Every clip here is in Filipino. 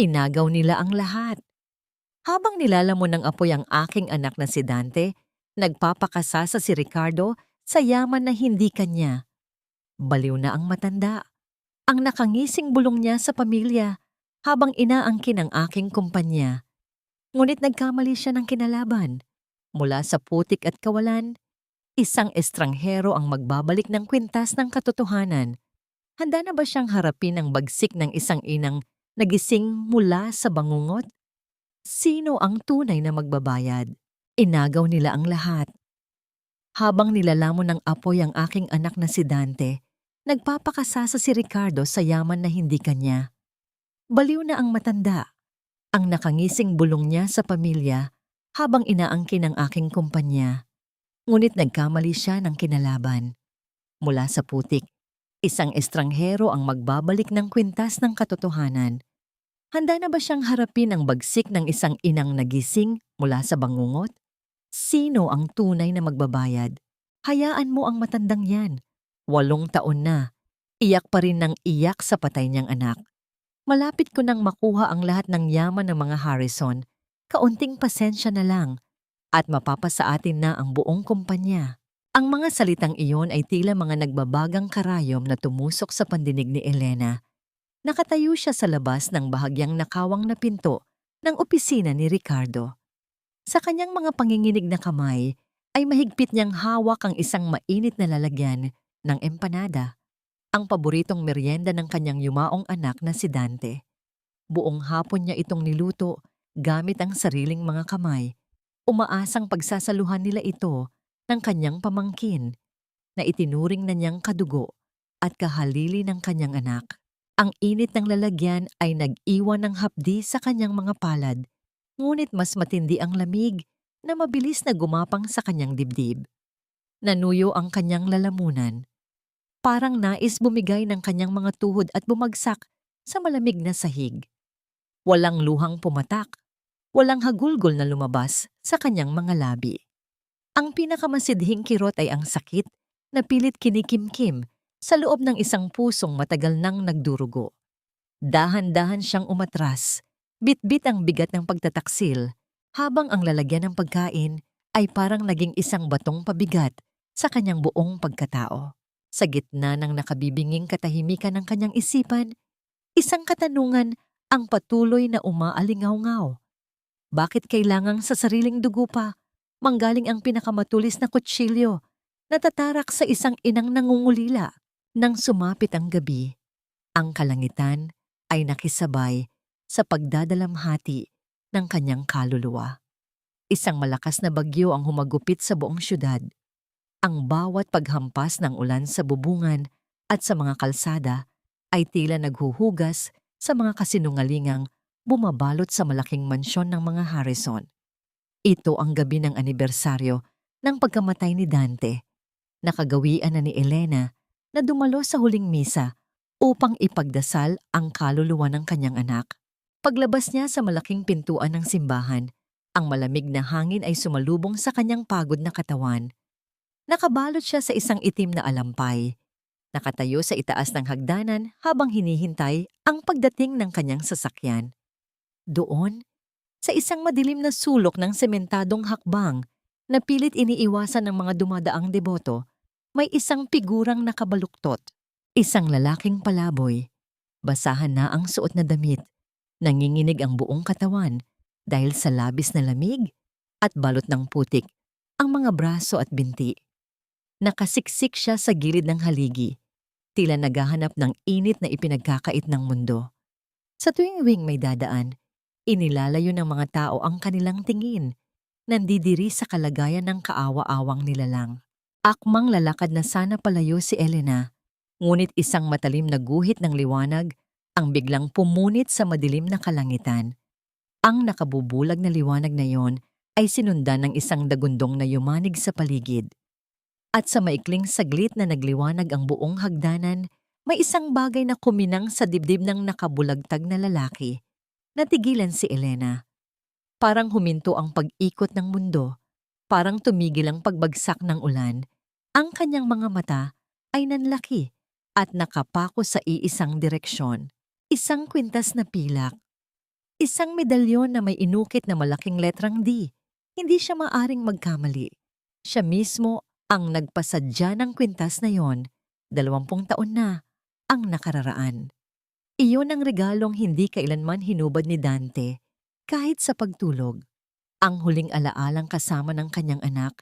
Inagaw nila ang lahat. Habang nilalamon ng apoy ang aking anak na si Dante, nagpapakasa sa si Ricardo sa yaman na hindi kanya. Baliw na ang matanda. Ang nakangising bulong niya sa pamilya habang inaangkin ang aking kumpanya. Ngunit nagkamali siya ng kinalaban. Mula sa putik at kawalan, isang estranghero ang magbabalik ng kwintas ng katotohanan. Handa na ba siyang harapin ang bagsik ng isang inang nagising mula sa bangungot? Sino ang tunay na magbabayad? Inagaw nila ang lahat. Habang nilalamon ng apoy ang aking anak na si Dante, nagpapakasasa si Ricardo sa yaman na hindi kanya. Baliw na ang matanda. Ang nakangising bulong niya sa pamilya habang inaangkin ang aking kumpanya. Ngunit nagkamali siya ng kinalaban. Mula sa putik, isang estranghero ang magbabalik ng kwintas ng katotohanan. Handa na ba siyang harapin ang bagsik ng isang inang nagising mula sa bangungot? Sino ang tunay na magbabayad? Hayaan mo ang matandang yan. 8 taon na. Iyak pa rin ng iyak sa patay niyang anak. Malapit ko nang makuha ang lahat ng yaman ng mga Harrison. Kaunting pasensya na lang at mapapasa atin na ang buong kumpanya. Ang mga salitang iyon ay tila mga nagbabagang karayom na tumusok sa pandinig ni Elena. Nakatayo siya sa labas ng bahagyang nakawang na pinto ng opisina ni Ricardo. Sa kanyang mga panginginig na kamay ay mahigpit niyang hawak ang isang mainit na lalagyan ng empanada, ang paboritong merienda ng kanyang yumaong anak na si Dante. Buong hapon niya itong niluto gamit ang sariling mga kamay. Umaasang pagsasaluhan nila ito ng kanyang pamangkin na itinuring na niyang kadugo at kahalili ng kanyang anak. Ang init ng lalagyan ay nag-iwan ng hapdi sa kanyang mga palad, ngunit mas matindi ang lamig na mabilis na gumapang sa kanyang dibdib. Nanuyo ang kanyang lalamunan. Parang nais bumigay ng kanyang mga tuhod at bumagsak sa malamig na sahig. Walang luhang pumatak, walang hagulgol na lumabas sa kanyang mga labi. Ang pinakamasidhing kirot ay ang sakit na pilit kinikimkim sa loob ng isang pusong matagal nang nagdurugo. Dahan-dahan siyang umatras, bitbit ang bigat ng pagtataksil, habang ang lalagyan ng pagkain ay parang naging isang batong pabigat sa kanyang buong pagkatao. Sa gitna ng nakabibinging katahimikan ng kanyang isipan, isang katanungan ang patuloy na umaalingaw-ngaw. Bakit kailangang sa sariling dugo pa manggaling ang pinakamatulis na kutsilyo na tatarak sa isang inang nangungulila? Nang sumapit ang gabi, ang kalangitan ay nakisabay sa pagdadalamhati ng kanyang kaluluwa. Isang malakas na bagyo ang humagupit sa buong syudad. Ang bawat paghampas ng ulan sa bubungan at sa mga kalsada ay tila naghuhugas sa mga kasinungalingang bumabalot sa malaking mansyon ng mga Harrison. Ito ang gabi ng anibersaryo ng pagkamatay ni Dante. Nakagawian na ni Elena na dumalo sa huling misa upang ipagdasal ang kaluluwa ng kanyang anak. Paglabas niya sa malaking pintuan ng simbahan, ang malamig na hangin ay sumalubong sa kanyang pagod na katawan. Nakabalot siya sa isang itim na alampay. Nakatayo sa itaas ng hagdanan habang hinihintay ang pagdating ng kanyang sasakyan. Doon, sa isang madilim na sulok ng sementadong hakbang na pilit iniiwasan ng mga dumadaang deboto, may isang figurang nakabaluktot. Isang lalaking palaboy. Basahan na ang suot na damit. Nanginginig ang buong katawan dahil sa labis na lamig at balot ng putik ang mga braso at binti. Nakasiksik siya sa gilid ng haligi, tila naghahanap ng init na ipinagkakait ng mundo. Sa tuwing may dadaan, inilalayo ng mga tao ang kanilang tingin, nandidiri sa kalagayan ng kaawa-awang nilalang. Akmang lalakad na sana palayo si Elena, ngunit isang matalim na guhit ng liwanag ang biglang pumunit sa madilim na kalangitan. Ang nakabubulag na liwanag na yon ay sinundan ng isang dagundong na yumanig sa paligid. At sa maikling saglit na nagliwanag ang buong hagdanan, may isang bagay na kuminang sa dibdib ng nakabulagtag na lalaki. Natigilan si Elena. Parang huminto ang pag-ikot ng mundo. Parang tumigil ang pagbagsak ng ulan. Ang kanyang mga mata ay nanlaki at nakapako sa iisang direksyon. Isang kwintas na pilak. Isang medalyon na may inukit na malaking letrang D. Hindi siya maaring magkamali. Siya mismo ang nagpasadya ng kwintas na yon. 20 taon na ang nakararaan. Iyon ang regalong hindi kailanman hinubad ni Dante kahit sa pagtulog. Ang huling alaalang kasama ng kanyang anak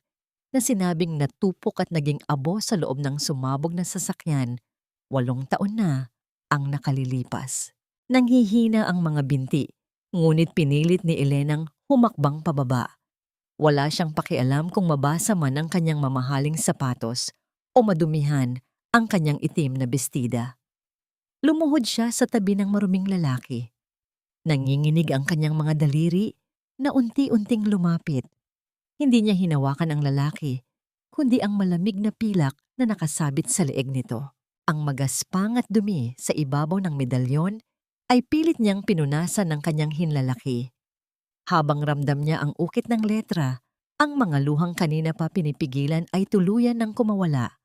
na sinabing natupok at naging abo sa loob ng sumabog na sasakyan. 8 taon na ang nakalilipas. Nanghihina ang mga binti, ngunit pinilit ni Elenang humakbang pababa. Wala siyang pakialam kung mabasa man ang kanyang mamahaling sapatos o madumihan ang kanyang itim na bestida. Lumuhod siya sa tabi ng maruming lalaki. Nanginginig ang kanyang mga daliri na unti-unting lumapit. Hindi niya hinawakan ang lalaki, kundi ang malamig na pilak na nakasabit sa leeg nito. Ang magaspang at dumi sa ibabaw ng medalyon ay pilit niyang pinunasan ng kanyang hinlalaki. Habang ramdam niya ang ukit ng letra, ang mga luhang kanina pa pinipigilan ay tuluyan ng kumawala.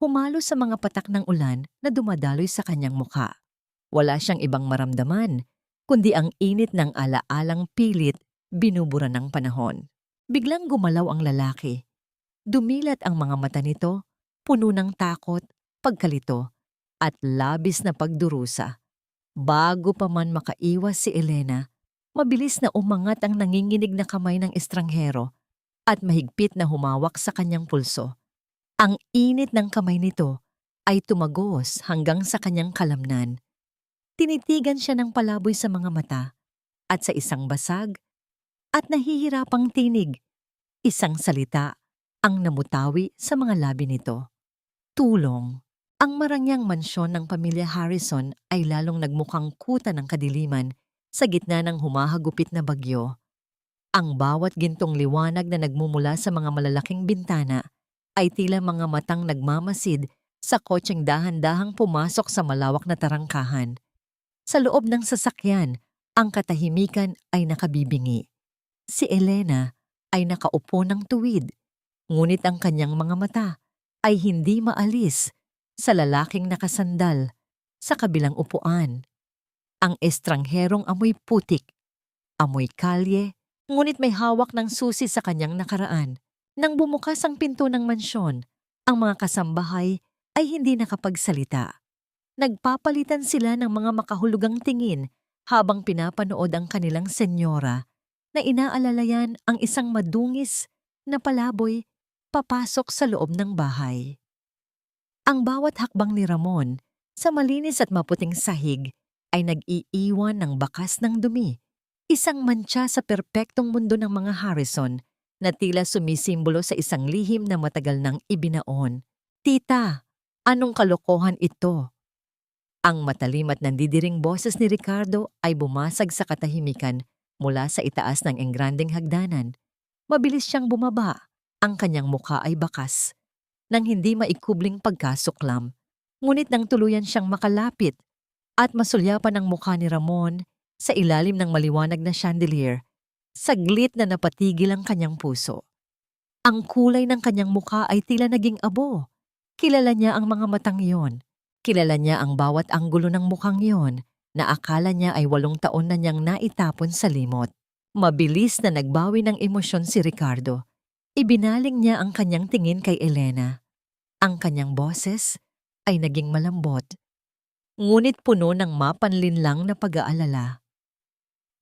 Humalo sa mga patak ng ulan na dumadaloy sa kanyang mukha. Wala siyang ibang maramdaman, kundi ang init ng alaalang pilit binubura ng panahon. Biglang gumalaw ang lalaki. Dumilat ang mga mata nito, puno ng takot, pagkalito, at labis na pagdurusa. Bago pa man makaiwas si Elena, mabilis na umangat ang nanginginig na kamay ng estranghero at mahigpit na humawak sa kanyang pulso. Ang init ng kamay nito ay tumagos hanggang sa kanyang kalamnan. Tinitigan siya ng palaboy sa mga mata at sa isang basag at nahihirapang tinig, isang salita ang namutawi sa mga labi nito. Tulong. Ang marangyang mansyon ng pamilya Harrison ay lalong nagmukhang kuta ng kadiliman sa gitna ng humahagupit na bagyo. Ang bawat gintong liwanag na nagmumula sa mga malalaking bintana ay tila mga matang nagmamasid sa kotseng dahan-dahang pumasok sa malawak na tarangkahan. Sa loob ng sasakyan, ang katahimikan ay nakabibingi. Si Elena ay nakaupo ng tuwid, ngunit ang kanyang mga mata ay hindi maalis sa lalaking nakasandal sa kabilang upuan. Ang estrangherong amoy putik, amoy kalye, ngunit may hawak ng susi sa kanyang nakaraan. Nang bumukas ang pinto ng mansyon, ang mga kasambahay ay hindi nakapagsalita. Nagpapalitan sila ng mga makahulugang tingin habang pinapanood ang kanilang senyora na inaalalayan ang isang madungis na palaboy papasok sa loob ng bahay. Ang bawat hakbang ni Ramon sa malinis at maputing sahig ay nag-iiwan ng bakas ng dumi, isang mantsa sa perpektong mundo ng mga Harrison na tila sumisimbolo sa isang lihim na matagal nang ibinaon. Tita, anong kalokohan ito? Ang matalim at nandidiring boses ni Ricardo ay bumasag sa katahimikan mula sa itaas ng engrandeng hagdanan. Mabilis siyang bumaba, ang kanyang mukha ay bakas, nang hindi maikubling pagkasuklam. Ngunit nang tuluyan siyang makalapit at masulyapan ang mukha ni Ramon sa ilalim ng maliwanag na chandelier, saglit na napatigil ang kanyang puso. Ang kulay ng kanyang mukha ay tila naging abo. Kilala niya ang mga matang iyon. Kilala niya ang bawat anggulo ng mukhang iyon na akala niya ay 8 taon na niyang naitapon sa limot. Mabilis na nagbawi ng emosyon si Ricardo. Ibinaling niya ang kanyang tingin kay Elena. Ang kanyang boses ay naging malambot, ngunit puno ng mapanlinlang na pag-aalala.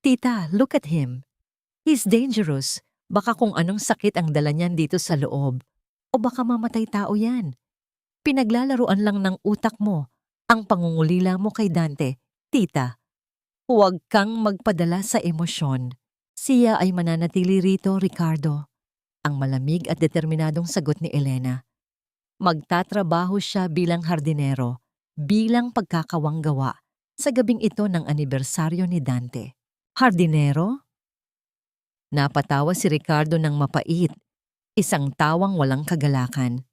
Tita, look at him. He's dangerous. Baka kung anong sakit ang dala niyan dito sa loob. O baka mamatay tao yan. Pinaglalaruan lang ng utak mo ang pangungulila mo kay Dante. Tita, huwag kang magpadala sa emosyon. Siya ay mananatili rito, Ricardo. Ang malamig at determinadong sagot ni Elena. Magtatrabaho siya bilang hardinero, bilang pagkakawanggawa sa gabing ito ng anibersaryo ni Dante. Hardinero? Napatawa si Ricardo ng mapait, isang tawang walang kagalakan.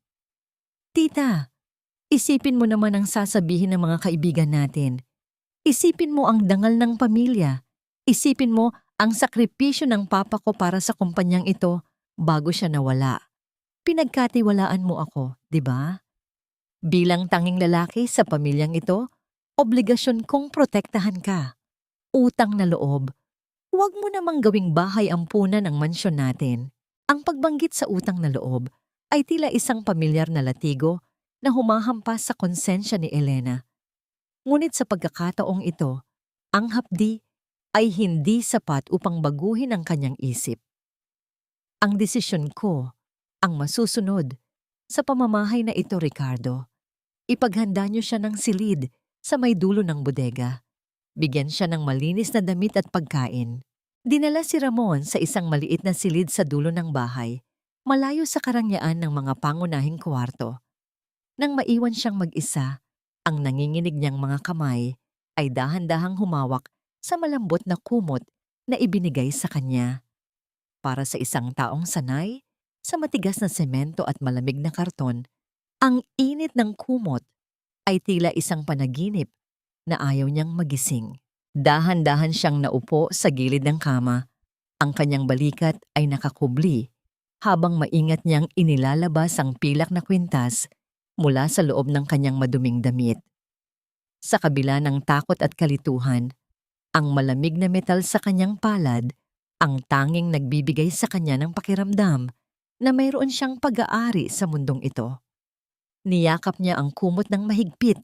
Tita, isipin mo naman ang sasabihin ng mga kaibigan natin. Isipin mo ang dangal ng pamilya. Isipin mo ang sakripisyo ng papa ko para sa kumpanyang ito bago siya nawala. Pinagkatiwalaan mo ako, di ba? Bilang tanging lalaki sa pamilyang ito, obligasyon kong protektahan ka. Utang na loob, Huwag mo namang gawing bahay ampunan ang mansyon natin. Ang pagbanggit sa utang na loob ay tila isang pamilyar na latigo na humahampas sa konsensya ni Elena. Ngunit sa pagkakataong ito, ang hapdi ay hindi sapat upang baguhin ang kanyang isip. Ang desisyon ko, ang masusunod, sa pamamahay na ito, Ricardo. Ipaghanda niyo siya ng silid sa may dulo ng bodega. Bigyan siya ng malinis na damit at pagkain. Dinala si Ramon sa isang maliit na silid sa dulo ng bahay, malayo sa karangyaan ng mga pangunahing kwarto. Nang maiwan siyang mag-isa, ang nanginginig niyang mga kamay ay dahan-dahang humawak sa malambot na kumot na ibinigay sa kanya. Para sa isang taong sanay, sa matigas na semento at malamig na karton, ang init ng kumot ay tila isang panaginip na ayaw niyang magising. Dahan-dahan siyang naupo sa gilid ng kama. Ang kanyang balikat ay nakakubli habang maingat niyang inilalabas ang pilak na kwintas mula sa loob ng kanyang maduming damit. Sa kabila ng takot at kalituhan, ang malamig na metal sa kanyang palad ang tanging nagbibigay sa kanya ng pakiramdam na mayroon siyang pag-aari sa mundong ito. Niyakap niya ang kumot ng mahigpit,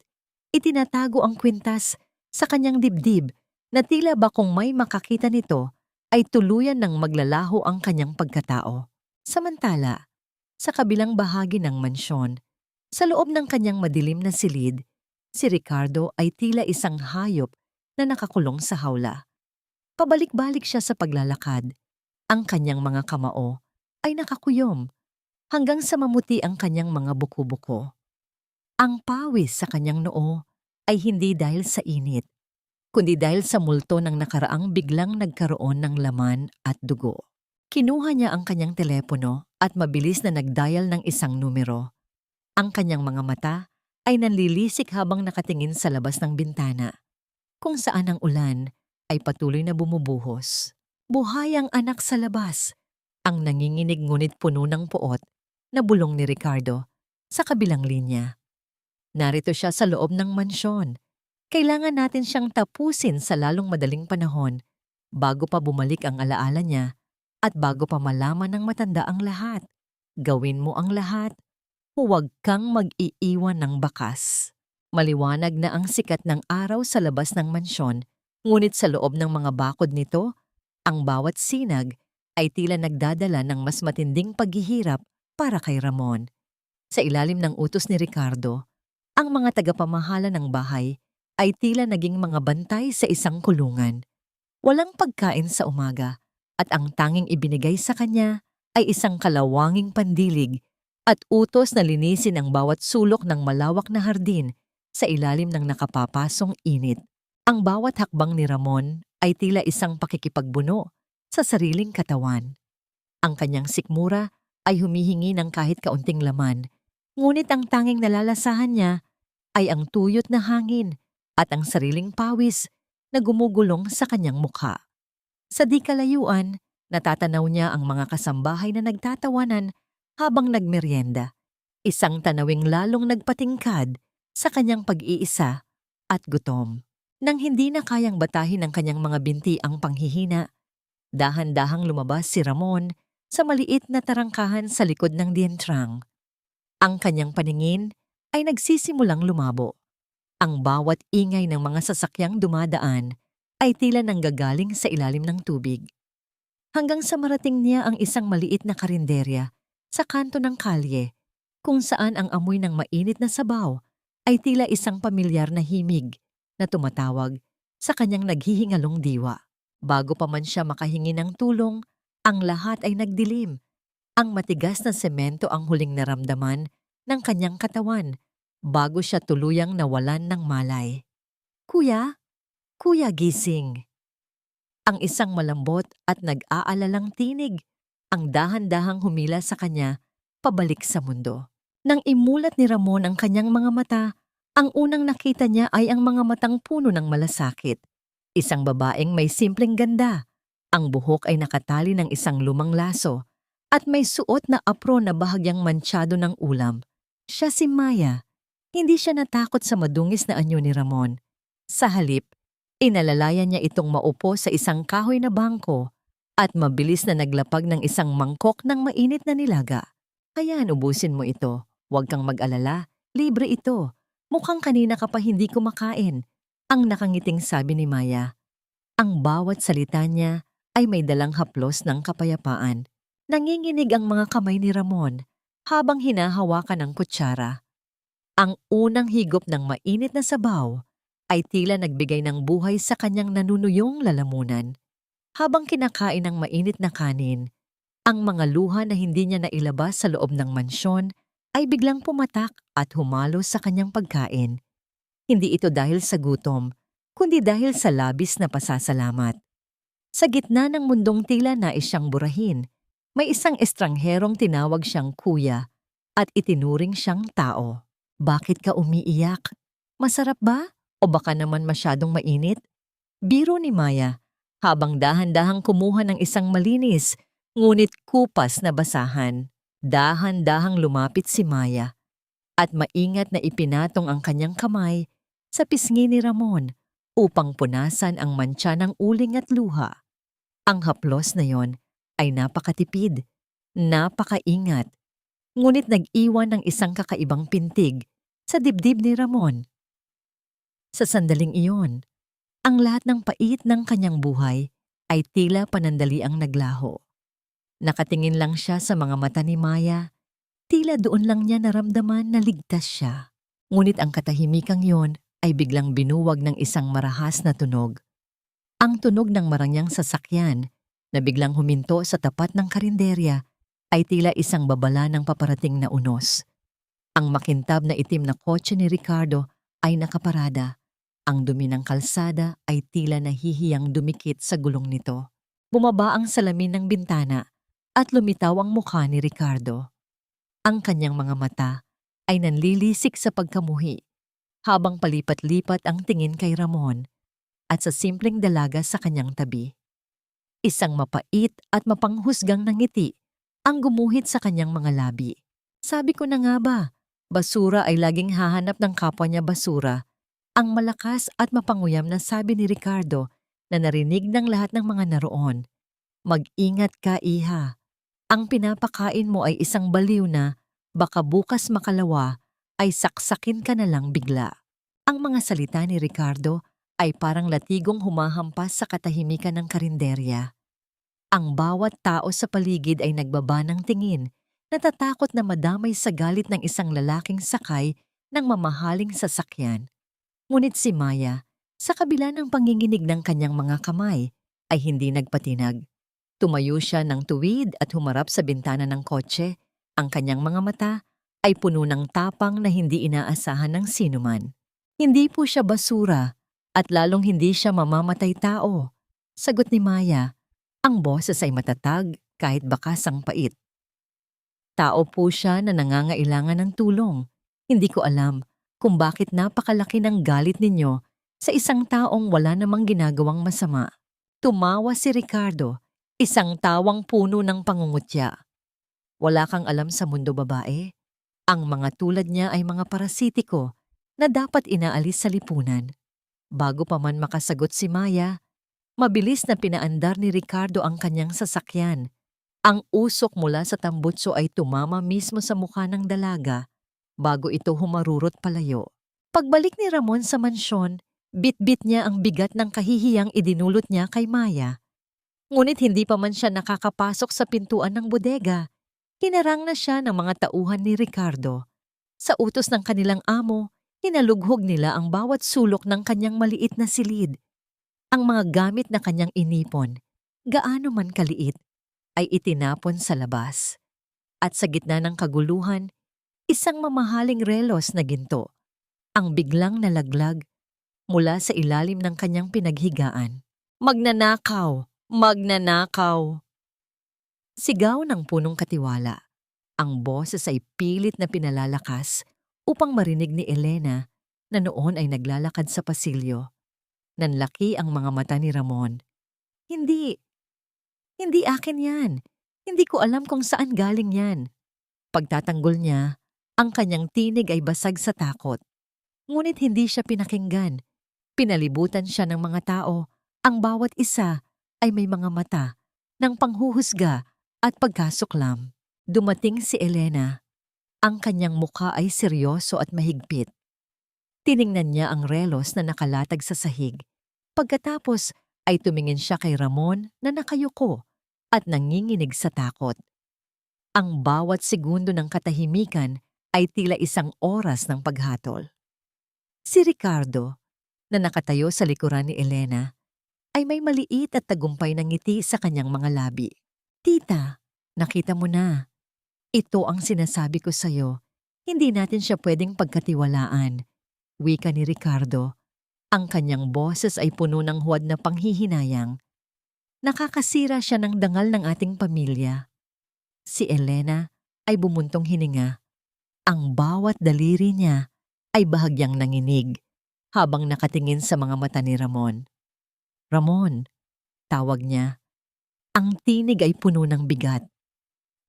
itinatago ang kwintas sa kanyang dibdib na tila ba kung may makakita nito ay tuluyan ng maglalaho ang kanyang pagkatao. Samantala, sa kabilang bahagi ng mansyon, sa loob ng kanyang madilim na silid, si Ricardo ay tila isang hayop na nakakulong sa hawla. Pabalik-balik siya sa paglalakad. Ang kanyang mga kamao ay nakakuyom hanggang sa mamuti ang kanyang mga buko-buko. Ang pawis sa kanyang noo ay hindi dahil sa init, kundi dahil sa multo ng nakaraang biglang nagkaroon ng laman at dugo. Kinuha niya ang kanyang telepono at mabilis na nagdial ng isang numero. Ang kanyang mga mata ay nanlilisik habang nakatingin sa labas ng bintana, kung saan ang ulan ay patuloy na bumubuhos. Buhay ang anak sa labas, ang nanginginig ngunit puno ng poot na bulong ni Ricardo sa kabilang linya. Narito siya sa loob ng mansyon. Kailangan natin siyang tapusin sa lalong madaling panahon bago pa bumalik ang alaala niya at bago pa malaman ng matanda ang lahat. Gawin mo ang lahat. Huwag kang mag-iiwan ng bakas. Maliwanag na ang sikat ng araw sa labas ng mansyon, ngunit sa loob ng mga bakod nito, ang bawat sinag ay tila nagdadala ng mas matinding paghihirap para kay Ramon. Sa ilalim ng utos ni Ricardo, ang mga tagapamahala ng bahay ay tila naging mga bantay sa isang kulungan. Walang pagkain sa umaga at ang tanging ibinigay sa kanya ay isang kalawanging pandilig at utos na linisin ang bawat sulok ng malawak na hardin sa ilalim ng nakapapasong init. Ang bawat hakbang ni Ramon ay tila isang pakikipagbuno sa sariling katawan. Ang kanyang sikmura ay humihingi ng kahit kaunting laman, ngunit ang tanging nalalasahan niya ay ang tuyot na hangin at ang sariling pawis na gumugulong sa kanyang mukha. Sa di kalayuan, natatanaw niya ang mga kasambahay na nagtatawanan habang nagmeryenda, isang tanawing lalong nagpatingkad sa kanyang pag-iisa at gutom. Nang hindi na kayang batahin ng kanyang mga binti ang panghihina, dahan-dahang lumabas si Ramon sa maliit na tarangkahan sa likod ng dientrang. Ang kanyang paningin ay nagsisimulang lumabo. Ang bawat ingay ng mga sasakyang dumadaan ay tila nanggagaling sa ilalim ng tubig. Hanggang sa marating niya ang isang maliit na karinderya sa kanto ng kalye, kung saan ang amoy ng mainit na sabaw ay tila isang pamilyar na himig na tumatawag sa kanyang naghihingalong diwa. Bago pa man siya makahingi ng tulong, ang lahat ay nagdilim. Ang matigas na semento ang huling naramdaman ng kanyang katawan bago siya tuluyang nawalan ng malay. Kuya? Kuya, gising! Ang isang malambot at nag-aalalang tinig ang dahan-dahang humila sa kanya pabalik sa mundo. Nang imulat ni Ramon ang kanyang mga mata, ang unang nakita niya ay ang mga matang puno ng malasakit. Isang babaeng may simpleng ganda. Ang buhok ay nakatali ng isang lumang laso at may suot na apron na bahagyang mantsado ng ulam. Siya si Maya. Hindi siya natakot sa madungis na anyo ni Ramon. Sa halip, Inalalayan niya itong maupo sa isang kahoy na bangko at mabilis na naglapag ng isang mangkok ng mainit na nilaga. Hayaan ubusin mo ito. Huwag kang mag-alala. Libre ito. Mukhang kanina ka pa hindi kumakain. Ang nakangiting sabi ni Maya. Ang bawat salita niya ay may dalang haplos ng kapayapaan. Nanginginig ang mga kamay ni Ramon habang hinahawakan ang kutsara. Ang unang higop ng mainit na sabaw ay tila nagbigay ng buhay sa kanyang nanunuyong lalamunan. Habang kinakain ng mainit na kanin, ang mga luha na hindi niya nailabas sa loob ng mansyon ay biglang pumatak at humalo sa kanyang pagkain. Hindi ito dahil sa gutom, kundi dahil sa labis na pasasalamat. Sa gitna ng mundong tila nais siyang burahin, may isang estrangherong tinawag siyang kuya at itinuring siyang tao. Bakit ka umiiyak? Masarap ba? O baka naman masyadong mainit? Biro ni Maya, habang dahan-dahang kumuha ng isang malinis, ngunit kupas na basahan. Dahan-dahang lumapit si Maya at maingat na ipinatong ang kanyang kamay sa pisngi ni Ramon upang punasan ang mantsa ng uling at luha. Ang haplos na yon ay napakatipid, napakaingat, ngunit nag-iwan ng isang kakaibang pintig sa dibdib ni Ramon. Sa sandaling iyon, ang lahat ng pait ng kanyang buhay ay tila panandaliang naglaho. Nakatingin lang siya sa mga mata ni Maya, tila doon lang niya naramdaman na ligtas siya. Ngunit ang katahimikang yon ay biglang binuwag ng isang marahas na tunog. Ang tunog ng marangyang sasakyan na biglang huminto sa tapat ng karinderya ay tila isang babala ng paparating na unos. Ang makintab na itim na kotse ni Ricardo ay nakaparada. Ang dumi ng kalsada ay tila nahihiyang dumikit sa gulong nito. Bumaba ang salamin ng bintana at lumitaw ang mukha ni Ricardo. Ang kanyang mga mata ay nanlilisik sa pagkamuhi habang palipat-lipat ang tingin kay Ramon at sa simpleng dalaga sa kanyang tabi. Isang mapait at mapanghusgang na ngiti ang gumuhit sa kanyang mga labi. Sabi ko na nga ba, basura ay laging hahanap ng kapwa niya basura. Ang malakas at mapanguyam na sabi ni Ricardo na narinig ng lahat ng mga naroon. Mag-ingat ka, iha. Ang pinapakain mo ay isang baliw na baka bukas makalawa ay saksakin ka na lang bigla. Ang mga salita ni Ricardo ay parang latigong humahampas sa katahimikan ng karinderya. Ang bawat tao sa paligid ay nagbaba ng tingin, natatakot na madamay sa galit ng isang lalaking sakay ng mamahaling sasakyan. Ngunit si Maya, sa kabila ng panginginig ng kanyang mga kamay, ay hindi nagpatinag. Tumayo siya ng tuwid at humarap sa bintana ng kotse. Ang kanyang mga mata ay puno ng tapang na hindi inaasahan ng sinuman. Hindi po siya basura at lalong hindi siya mamamatay tao. Sagot ni Maya, ang boses ay matatag kahit bakasang pait. Tao po siya na nangangailangan ng tulong. Hindi ko alam kung bakit napakalaki ng galit ninyo sa isang taong wala namang ginagawang masama. Tumawa si Ricardo, isang tawang puno ng pangungutya. Wala kang alam sa mundo, babae. Ang mga tulad niya ay mga parasitiko na dapat inaalis sa lipunan. Bago pa man makasagot si Maya, mabilis na pinaandar ni Ricardo ang kanyang sasakyan. Ang usok mula sa tambutso ay tumama mismo sa mukha ng dalaga bago ito humarurot palayo. Pagbalik ni Ramon sa mansyon, bit-bit niya ang bigat ng kahihiyang idinulot niya kay Maya. Ngunit hindi pa man siya nakakapasok sa pintuan ng bodega. Hinarang na siya ng mga tauhan ni Ricardo. Sa utos ng kanilang amo, hinalughog nila ang bawat sulok ng kanyang maliit na silid. Ang mga gamit na kanyang inipon, gaano man kaliit, ay itinapon sa labas. At sa gitna ng kaguluhan, isang mamahaling relos na ginto ang biglang nalaglag mula sa ilalim ng kanyang pinaghigaan. Magnanakaw! Magnanakaw! Sigaw ng punong katiwala. Ang boses ay pilit na pinalalakas upang marinig ni Elena na noon ay naglalakad sa pasilyo. Nanlaki ang mga mata ni Ramon. Hindi akin yan. Hindi ko alam kung saan galing yan. Pagtatanggol niya, ang kanyang tinig ay basag sa takot. Ngunit hindi siya pinakinggan. Pinalibutan siya ng mga tao. Ang bawat isa ay may mga mata ng panghuhusga at pagkasuklam. Dumating si Elena. Ang kanyang mukha ay seryoso at mahigpit. Tiningnan niya ang relos na nakalatag sa sahig. Pagkatapos ay tumingin siya kay Ramon na nakayuko at nanginginig sa takot. Ang bawat segundo ng katahimikan ay tila isang oras ng paghatol. Si Ricardo, na nakatayo sa likuran ni Elena, ay may maliit at tagumpay na ngiti sa kanyang mga labi. Tita, nakita mo na. Ito ang sinasabi ko sa'yo. Hindi natin siya pwedeng pagkatiwalaan. Wika ni Ricardo. Ang kanyang boses ay puno ng huwad na panghihinayang. Nakakasira siya ng dangal ng ating pamilya. Si Elena ay bumuntong hininga. Ang bawat daliri niya ay bahagyang nanginig habang nakatingin sa mga mata ni Ramon. Ramon, tawag niya. Ang tinig ay puno ng bigat.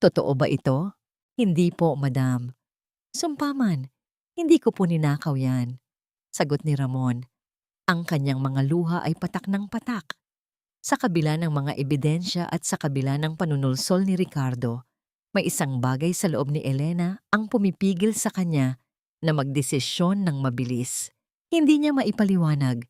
Totoo ba ito? Hindi po, madam. Sumpaman, hindi ko po ninakaw yan. Sagot ni Ramon. Ang kanyang mga luha ay patak ng patak. Sa kabila ng mga ebidensya at sa kabila ng panunulsol ni Ricardo, may isang bagay sa loob ni Elena ang pumipigil sa kanya na magdesisyon ng mabilis. Hindi niya maipaliwanag,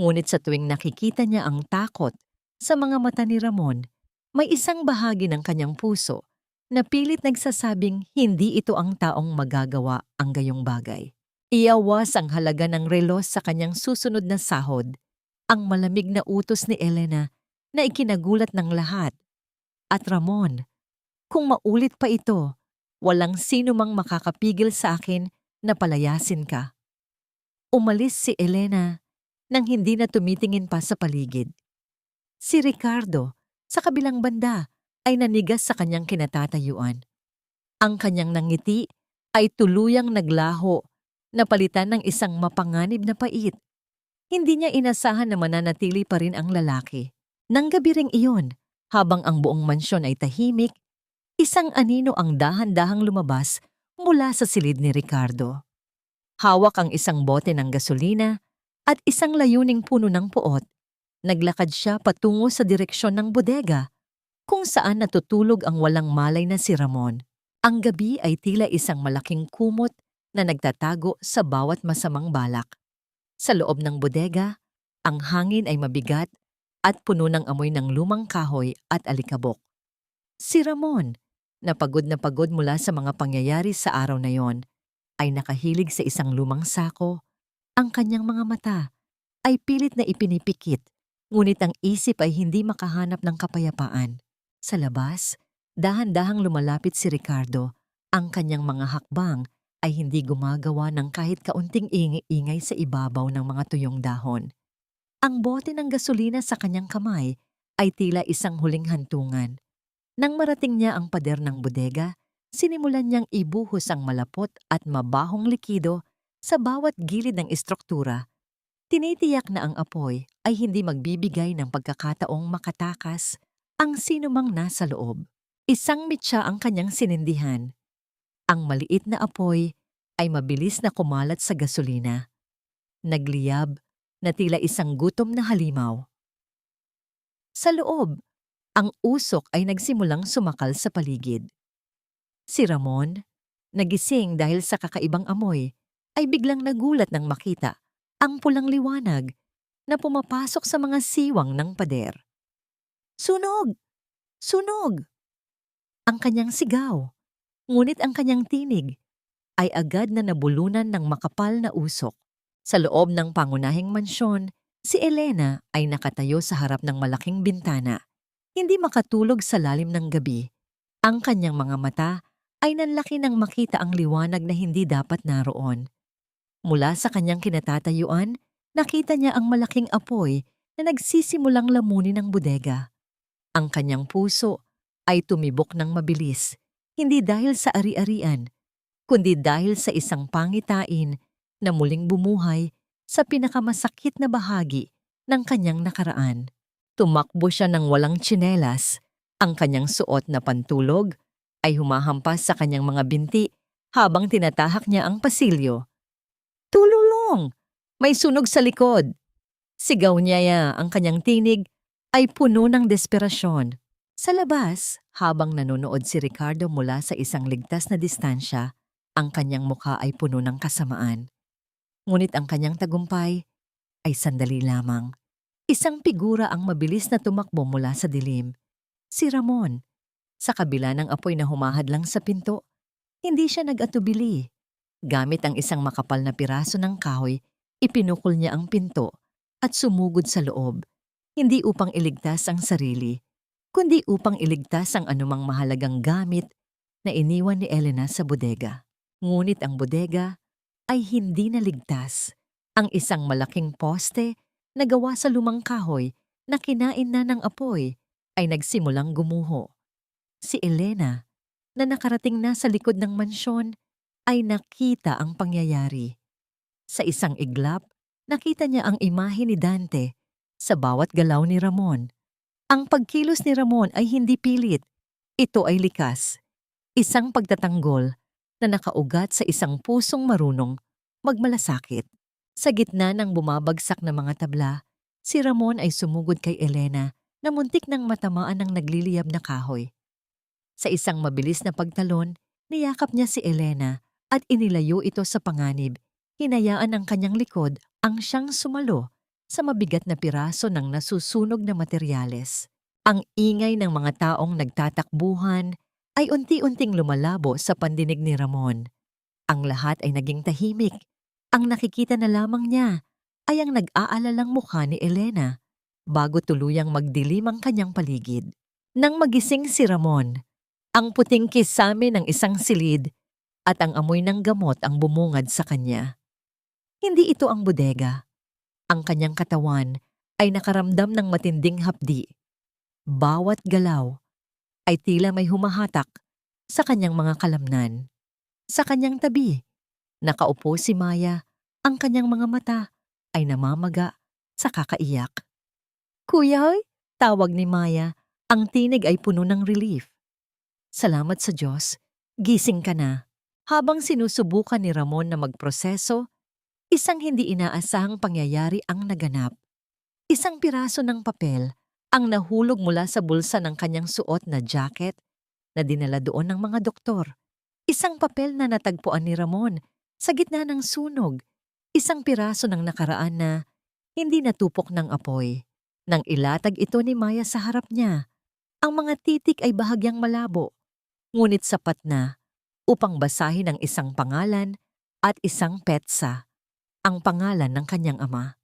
ngunit sa tuwing nakikita niya ang takot sa mga mata ni Ramon, may isang bahagi ng kanyang puso na pilit nagsasabing hindi ito ang taong magagawa ang gayong bagay. Iyawas ang halaga ng relos sa kanyang susunod na sahod, ang malamig na utos ni Elena na ikinagulat ng lahat. At Ramon, kung maulit pa ito, walang sino mang makakapigil sa akin na palayasin ka. Umalis si Elena nang hindi na tumitingin pa sa paligid. Si Ricardo, sa kabilang banda, ay nanigas sa kanyang kinatatayuan. Ang kanyang nangiti ay tuluyang naglaho, napalitan ng isang mapanganib na pait. Hindi niya inasahan na mananatili pa rin ang lalaki. Nang gabi ring iyon, habang ang buong mansyon ay tahimik, isang anino ang dahan-dahang lumabas mula sa silid ni Ricardo. Hawak ang isang bote ng gasolina at isang layuning puno ng puot. Naglakad siya patungo sa direksyon ng bodega, kung saan natutulog ang walang malay na si Ramon. Ang gabi ay tila isang malaking kumot na nagtatago sa bawat masamang balak. Sa loob ng bodega, ang hangin ay mabigat at puno ng amoy ng lumang kahoy at alikabok. Si Ramon, na pagod mula sa mga pangyayari sa araw na yon, ay nakahilig sa isang lumang sako. Ang kanyang mga mata ay pilit na ipinipikit, ngunit ang isip ay hindi makahanap ng kapayapaan. Sa labas, dahan-dahang lumalapit si Ricardo. Ang kanyang mga hakbang ay hindi gumagawa ng kahit kaunting ingay sa ibabaw ng mga tuyong dahon. Ang bote ng gasolina sa kanyang kamay ay tila isang huling hantungan. Nang marating niya ang pader ng bodega, sinimulan niyang ibuhos ang malapot at mabahong likido sa bawat gilid ng estruktura. Tinitiyak na ang apoy ay hindi magbibigay ng pagkakataong makatakas ang sinumang nasa loob. Isang mitsa ang kanyang sinindihan. Ang maliit na apoy ay mabilis na kumalat sa gasolina. Nagliyab na tila isang gutom na halimaw. Sa loob, ang usok ay nagsimulang sumakal sa paligid. Si Ramon, nagising dahil sa kakaibang amoy, ay biglang nagulat nang makita ang pulang liwanag na pumapasok sa mga siwang ng pader. Sunog! Sunog! Ang kanyang sigaw, ngunit ang kanyang tinig ay agad na nabulunan ng makapal na usok. Sa loob ng pangunahing mansyon, si Elena ay nakatayo sa harap ng malaking bintana. Hindi makatulog sa lalim ng gabi. Ang kanyang mga mata ay nanlaki nang makita ang liwanag na hindi dapat naroon. Mula sa kanyang kinatatayuan, nakita niya ang malaking apoy na nagsisimulang lamunin ang bodega. Ang kanyang puso ay tumibok ng mabilis, hindi dahil sa ari-arian, kundi dahil sa isang pangitain na muling bumuhay sa pinakamasakit na bahagi ng kanyang nakaraan. Tumakbo siya ng walang tsinelas. Ang kanyang suot na pantulog ay humahampas sa kanyang mga binti habang tinatahak niya ang pasilyo. Tulong! May sunog sa likod! Sigaw niya ang kanyang tinig ay puno ng desperasyon. Sa labas, habang nanonood si Ricardo mula sa isang ligtas na distansya, ang kanyang mukha ay puno ng kasamaan. Ngunit ang kanyang tagumpay ay sandali lamang. Isang figura ang mabilis na tumakbo mula sa dilim. Si Ramon. Sa kabila ng apoy na humahadlang sa pinto, hindi siya nag-atubili. Gamit ang isang makapal na piraso ng kahoy, ipinukol niya ang pinto at sumugod sa loob. Hindi upang iligtas ang sarili, kundi upang iligtas ang anumang mahalagang gamit na iniwan ni Elena sa bodega. Ngunit ang bodega ay hindi naligtas. Ang isang malaking poste na gawa sa lumang kahoy na kinain na ng apoy ay nagsimulang gumuho. Si Elena, na nakarating na sa likod ng mansyon, ay nakita ang pangyayari. Sa isang iglap, nakita niya ang imahe ni Dante sa bawat galaw ni Ramon. Ang pagkilos ni Ramon ay hindi pilit. Ito ay likas. Isang pagtatanggol na nakaugat sa isang pusong marunong magmalasakit. Sa gitna ng bumabagsak na mga tabla, si Ramon ay sumugod kay Elena na muntik ng matamaan ng nagliliyab na kahoy. Sa isang mabilis na pagtalon, niyakap niya si Elena at inilayo ito sa panganib. Hinayaan ng kanyang likod ang siyang sumalo sa mabigat na piraso ng nasusunog na materyales. Ang ingay ng mga taong nagtatakbuhan ay unti-unting lumalabo sa pandinig ni Ramon. Ang lahat ay naging tahimik. Ang nakikita na lamang niya ay ang nag-aalalang mukha ni Elena bago tuluyang magdilim ang kanyang paligid. Nang magising si Ramon, ang puting kisame ng isang silid at ang amoy ng gamot ang bumungad sa kanya. Hindi ito ang bodega. Ang kanyang katawan ay nakaramdam ng matinding hapdi. Bawat galaw ay tila may humahatak sa kanyang mga kalamnan. Sa kanyang tabi, nakaupo si Maya, ang kanyang mga mata ay namamaga sa kakaiyak. "Kuya," tawag ni Maya, ang tinig ay puno ng relief. "Salamat sa Diyos, gising ka na." Habang sinusubukan ni Ramon na magproseso, isang hindi inaasahang pangyayari ang naganap. Isang piraso ng papel ang nahulog mula sa bulsa ng kanyang suot na jacket na dinala doon ng mga doktor. Isang papel na natagpuan ni Ramon sa gitna ng sunog. Isang piraso ng nakaraan na hindi natupok ng apoy. Nang ilatag ito ni Maya sa harap niya, ang mga titik ay bahagyang malabo, ngunit sapat na upang basahin ang isang pangalan at isang petsa, ang pangalan ng kanyang ama.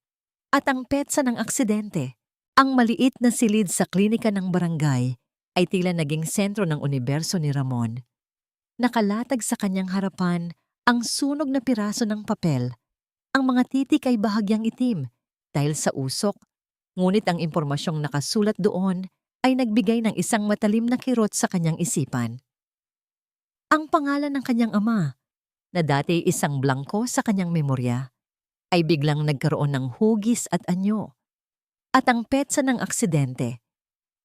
At ang petsa ng aksidente, ang maliit na silid sa klinika ng barangay, ay tila naging sentro ng universo ni Ramon. Nakalatag sa kanyang harapan ang sunog na piraso ng papel. Ang mga titik ay bahagyang itim dahil sa usok, ngunit ang impormasyong nakasulat doon ay nagbigay ng isang matalim na kirot sa kanyang isipan. Ang pangalan ng kanyang ama, na dati isang blangko sa kanyang memorya, ay biglang nagkaroon ng hugis at anyo. At ang petsa ng aksidente,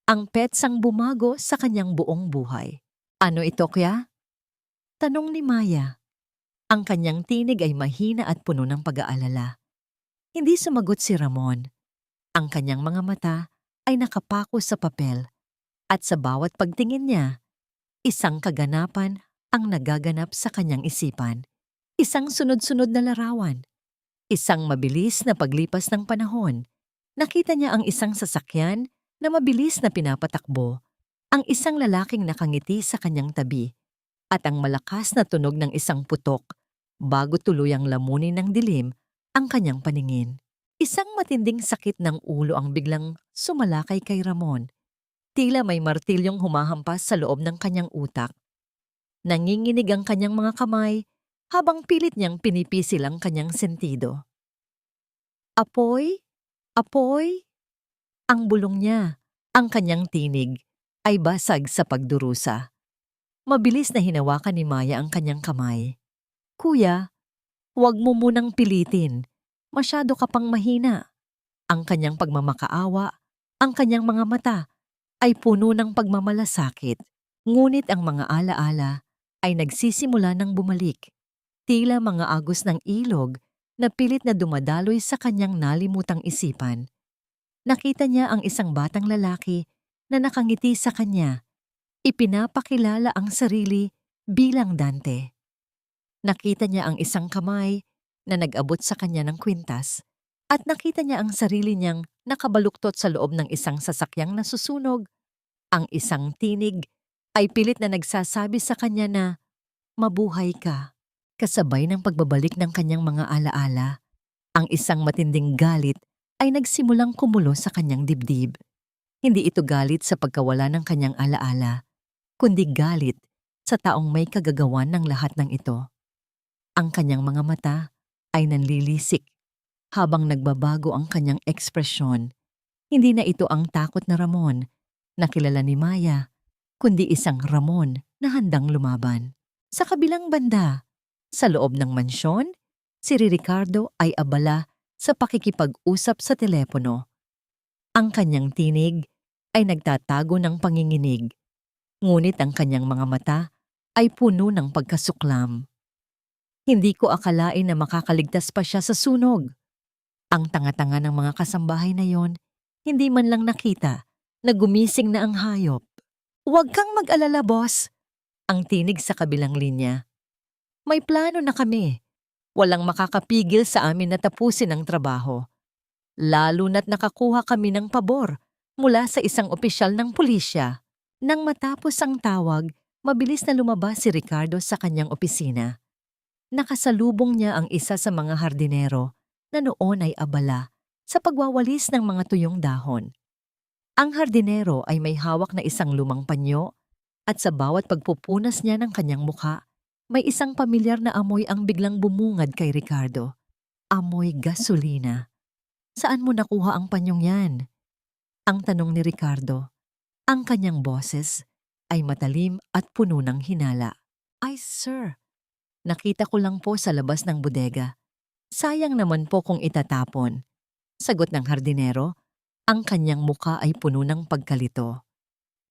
ang petsang bumago sa kanyang buong buhay. "Ano ito, kuya?" tanong ni Maya. Ang kanyang tinig ay mahina at puno ng pag-aalala. Hindi sumagot si Ramon. Ang kanyang mga mata ay nakapako sa papel at sa bawat pagtingin niya, isang kaganapan ang nagaganap sa kanyang isipan. Isang sunod-sunod na larawan. Isang mabilis na paglipas ng panahon. Nakita niya ang isang sasakyan na mabilis na pinapatakbo, ang isang lalaking nakangiti sa kanyang tabi, at ang malakas na tunog ng isang putok bago tuluyang lamunin ng dilim ang kanyang paningin. Isang matinding sakit ng ulo ang biglang sumalakay kay Ramon. Tila may martilyong humahampas sa loob ng kanyang utak. Nanginginig ang kanyang mga kamay habang pilit niyang pinipisil ang kanyang sentido. "Apoy? Apoy?" Ang bulong niya, ang kanyang tinig, ay basag sa pagdurusa. Mabilis na hinawakan ni Maya ang kanyang kamay. "Kuya, huwag mo munang pilitin. Masyado ka pang mahina." Ang kanyang pagmamakaawa, ang kanyang mga mata, ay puno ng pagmamalasakit. Ngunit ang mga alaala ay nagsisimula ng bumalik. Tila mga agos ng ilog na pilit na dumadaloy sa kanyang nalimutang isipan. Nakita niya ang isang batang lalaki na nakangiti sa kanya. Ipinapakilala ang sarili bilang Dante. Nakita niya ang isang kamay na nag-abot sa kanya ng kwintas at nakita niya ang sarili niyang nakabaluktot sa loob ng isang sasakyang nasusunog. Ang isang tinig ay pilit na nagsasabi sa kanya na, "Mabuhay ka." Kasabay ng pagbabalik ng kanyang mga alaala, ang isang matinding galit ay nagsimulang kumulo sa kanyang dibdib. Hindi ito galit sa pagkawala ng kanyang alaala, kundi galit sa taong may kagagawan ng lahat ng ito. Ang kanyang mga mata ay nanlilisik habang nagbabago ang kanyang ekspresyon. Hindi na ito ang takot na Ramon na kilala ni Maya, kundi isang Ramon na handang lumaban. Sa kabilang banda, sa loob ng mansyon, si Ricardo ay abala sa pakikipag-usap sa telepono. Ang kanyang tinig ay nagtatago ng panginginig, ngunit ang kanyang mga mata ay puno ng pagkasuklam. Hindi ko akalain na makakaligtas pa siya sa sunog. Ang tanga-tanga ng mga kasambahay na yon, hindi man lang nakita na gumising na ang hayop. "Huwag kang mag-alala, boss," ang tinig sa kabilang linya. "May plano na kami. Walang makakapigil sa amin na tapusin ang trabaho. Lalo na't nakakuha kami ng pabor mula sa isang opisyal ng pulisya." Nang matapos ang tawag, mabilis na lumabas si Ricardo sa kanyang opisina. Nakasalubong niya ang isa sa mga hardinero na noon ay abala sa pagwawalis ng mga tuyong dahon. Ang hardinero ay may hawak na isang lumang panyo at sa bawat pagpupunas niya ng kanyang mukha, may isang pamilyar na amoy ang biglang bumungad kay Ricardo. Amoy gasolina. "Saan mo nakuha ang panyong yan?" ang tanong ni Ricardo. Ang kanyang boses ay matalim at puno ng hinala. "Ay, sir, nakita ko lang po sa labas ng bodega. Sayang naman po kung itatapon." Sagot ng hardinero, ang kanyang muka ay puno ng pagkalito.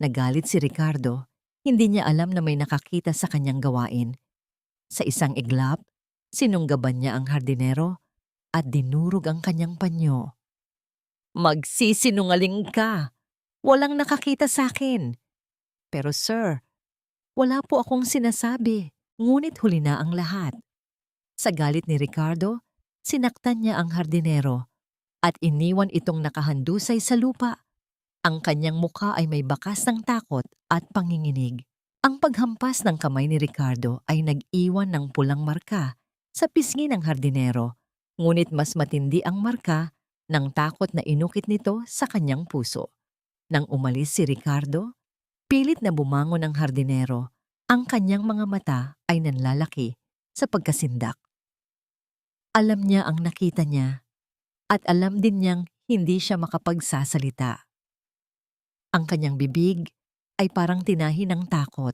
Nagalit si Ricardo, hindi niya alam na may nakakita sa kanyang gawain. Sa isang iglap, sinunggaban niya ang hardinero at dinurog ang kanyang panyo. "Magsisinungaling ka! Walang nakakita sa akin." "Pero sir, wala po akong sinasabi." Ngunit huli na ang lahat. Sa galit ni Ricardo, sinaktan niya ang hardinero at iniwan itong nakahandusay sa lupa. Ang kanyang mukha ay may bakas ng takot at panginginig. Ang paghampas ng kamay ni Ricardo ay nag-iwan ng pulang marka sa pisngi ng hardinero, ngunit mas matindi ang marka ng takot na inukit nito sa kanyang puso. Nang umalis si Ricardo, pilit na bumangon ang hardinero. Ang kanyang mga mata ay nanlalaki sa pagkasindak. Alam niya ang nakita niya at alam din niyang hindi siya makapagsasalita. Ang kanyang bibig ay parang tinahi ng takot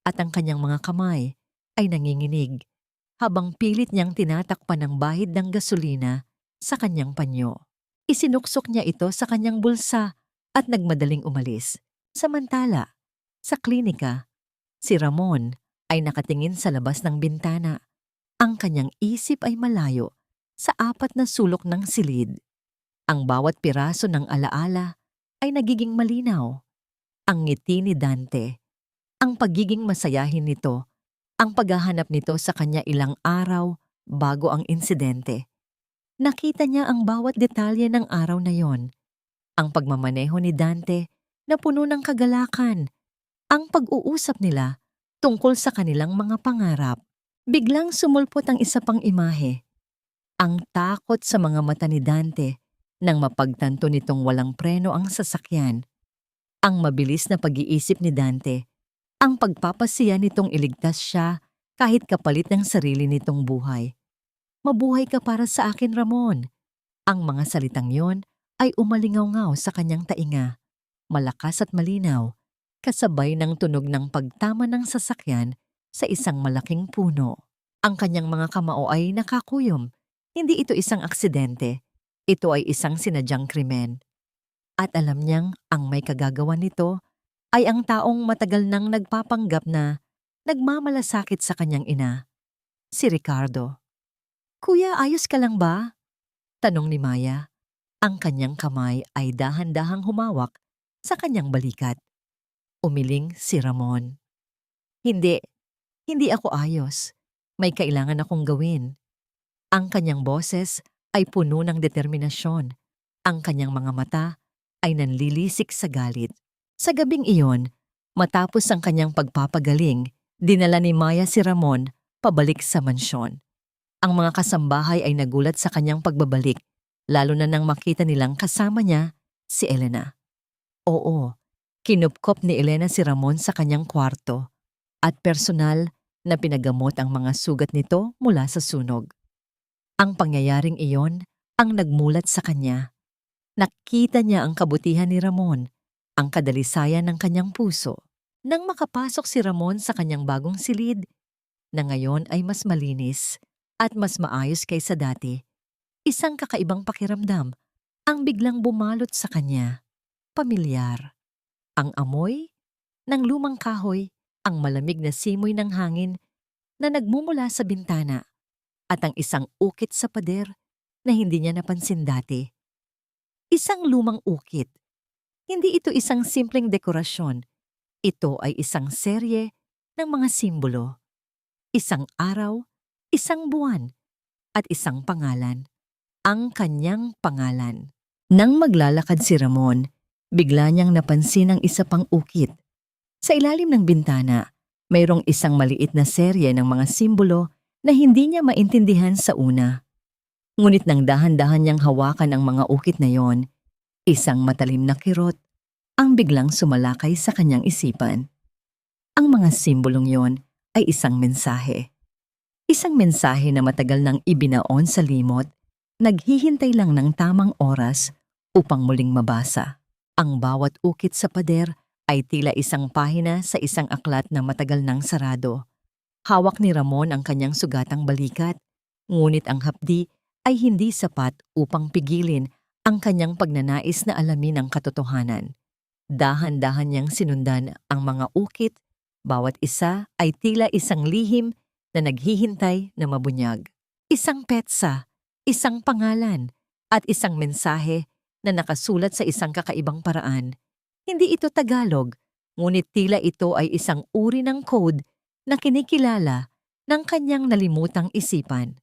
at ang kanyang mga kamay ay nanginginig habang pilit niyang tinatakpan ng bahid ng gasolina sa kanyang panyo. Isinuksok niya ito sa kanyang bulsa at nagmadaling umalis. Samantala, sa klinika, si Ramon ay nakatingin sa labas ng bintana. Ang kanyang isip ay malayo sa apat na sulok ng silid. Ang bawat piraso ng alaala ay nagiging malinaw. Ang ngiti ni Dante, ang pagiging masayahin nito, ang paghahanap nito sa kanya ilang araw bago ang insidente. Nakita niya ang bawat detalye ng araw na yon. Ang pagmamaneho ni Dante na puno ng kagalakan, ang pag-uusap nila tungkol sa kanilang mga pangarap. Biglang sumulpot ang isa pang imahe. Ang takot sa mga mata ni Dante nang mapagtanto nitong walang preno ang sasakyan. Ang mabilis na pag-iisip ni Dante, ang pagpapasiya nitong iligtas siya kahit kapalit ng sarili nitong buhay. "Mabuhay ka para sa akin, Ramon." Ang mga salitang yon ay umalingaw-ngaw sa kanyang tainga, malakas at malinaw, kasabay ng tunog ng pagtama ng sasakyan sa isang malaking puno. Ang kanyang mga kamao ay nakakuyom. Hindi ito isang aksidente. Ito ay isang sinadyang krimen. At alam niyang ang may kagagawan nito ay ang taong matagal nang nagpapanggap na nagmamalasakit sa kanyang ina, si Ricardo. Kuya, ayos ka lang ba? Tanong ni Maya. Ang kanyang kamay ay dahan-dahang humawak sa kanyang balikat. Umiling si Ramon. Hindi, hindi ako ayos. May kailangan akong gawin. Ang kanyang boses ay puno ng determinasyon. Ang kanyang mga mata ay nanlilisik sa galit. Sa gabing iyon, matapos ang kanyang pagpapagaling, dinala ni Maya si Ramon pabalik sa mansyon. Ang mga kasambahay ay nagulat sa kanyang pagbabalik, lalo na nang makita nilang kasama niya si Elena. Oo, kinupkop ni Elena si Ramon sa kanyang kwarto at personal na pinagamot ang mga sugat nito mula sa sunog. Ang pangyayaring iyon ang nagmulat sa kanya. Nakita niya ang kabutihan ni Ramon, ang kadalisayan ng kanyang puso. Nang makapasok si Ramon sa kanyang bagong silid, na ngayon ay mas malinis at mas maayos kaysa dati, isang kakaibang pakiramdam ang biglang bumalot sa kanya. Pamilyar. Ang amoy ng lumang kahoy, ang malamig na simoy ng hangin na nagmumula sa bintana, at ang isang ukit sa pader na hindi niya napansin dati. Isang lumang ukit. Hindi ito isang simpleng dekorasyon. Ito ay isang serye ng mga simbolo. Isang araw, isang buwan, at isang pangalan. Ang kanyang pangalan. Nang maglalakad si Ramon, bigla niyang napansin ang isa pang ukit. Sa ilalim ng bintana, mayroong isang maliit na serye ng mga simbolo na hindi niya maintindihan sa una. Ngunit nang dahan-dahan niyang hawakan ang mga ukit na yon, isang matalim na kirot ang biglang sumalakay sa kanyang isipan. Ang mga simbolong yon ay isang mensahe. Isang mensahe na matagal nang ibinaon sa limot, naghihintay lang ng tamang oras upang muling mabasa. Ang bawat ukit sa pader ay tila isang pahina sa isang aklat na matagal nang sarado. Hawak ni Ramon ang kanyang sugatang balikat, ngunit ang hapdi ay hindi sapat upang pigilin ang kanyang pagnanais na alamin ang katotohanan. Dahan-dahan niyang sinundan ang mga ukit, bawat isa ay tila isang lihim na naghihintay na mabunyag. Isang petsa, isang pangalan, at isang mensahe na nakasulat sa isang kakaibang paraan. Hindi ito Tagalog, ngunit tila ito ay isang uri ng code na kinikilala ng kanyang nalimutang isipan.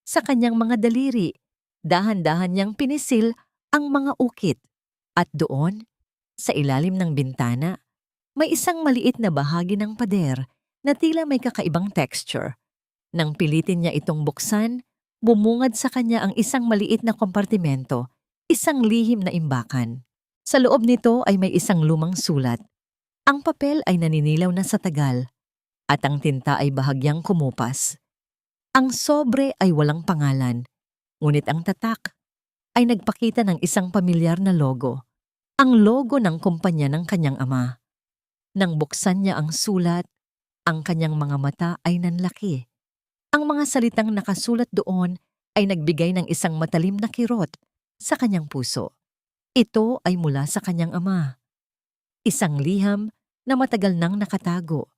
Sa kanyang mga daliri, dahan-dahan niyang pinisil ang mga ukit. At doon, sa ilalim ng bintana, may isang maliit na bahagi ng pader na tila may kakaibang texture. Nang pilitin niya itong buksan, bumungad sa kanya ang isang maliit na kompartimento, isang lihim na imbakan. Sa loob nito ay may isang lumang sulat. Ang papel ay naninilaw na sa tagal, at ang tinta ay bahagyang kumupas. Ang sobre ay walang pangalan, ngunit ang tatak ay nagpakita ng isang pamilyar na logo, ang logo ng kumpanya ng kanyang ama. Nang buksan niya ang sulat, ang kanyang mga mata ay nanlaki. Ang mga salitang nakasulat doon ay nagbigay ng isang matalim na kirot sa kanyang puso. Ito ay mula sa kanyang ama. Isang liham na matagal nang nakatago.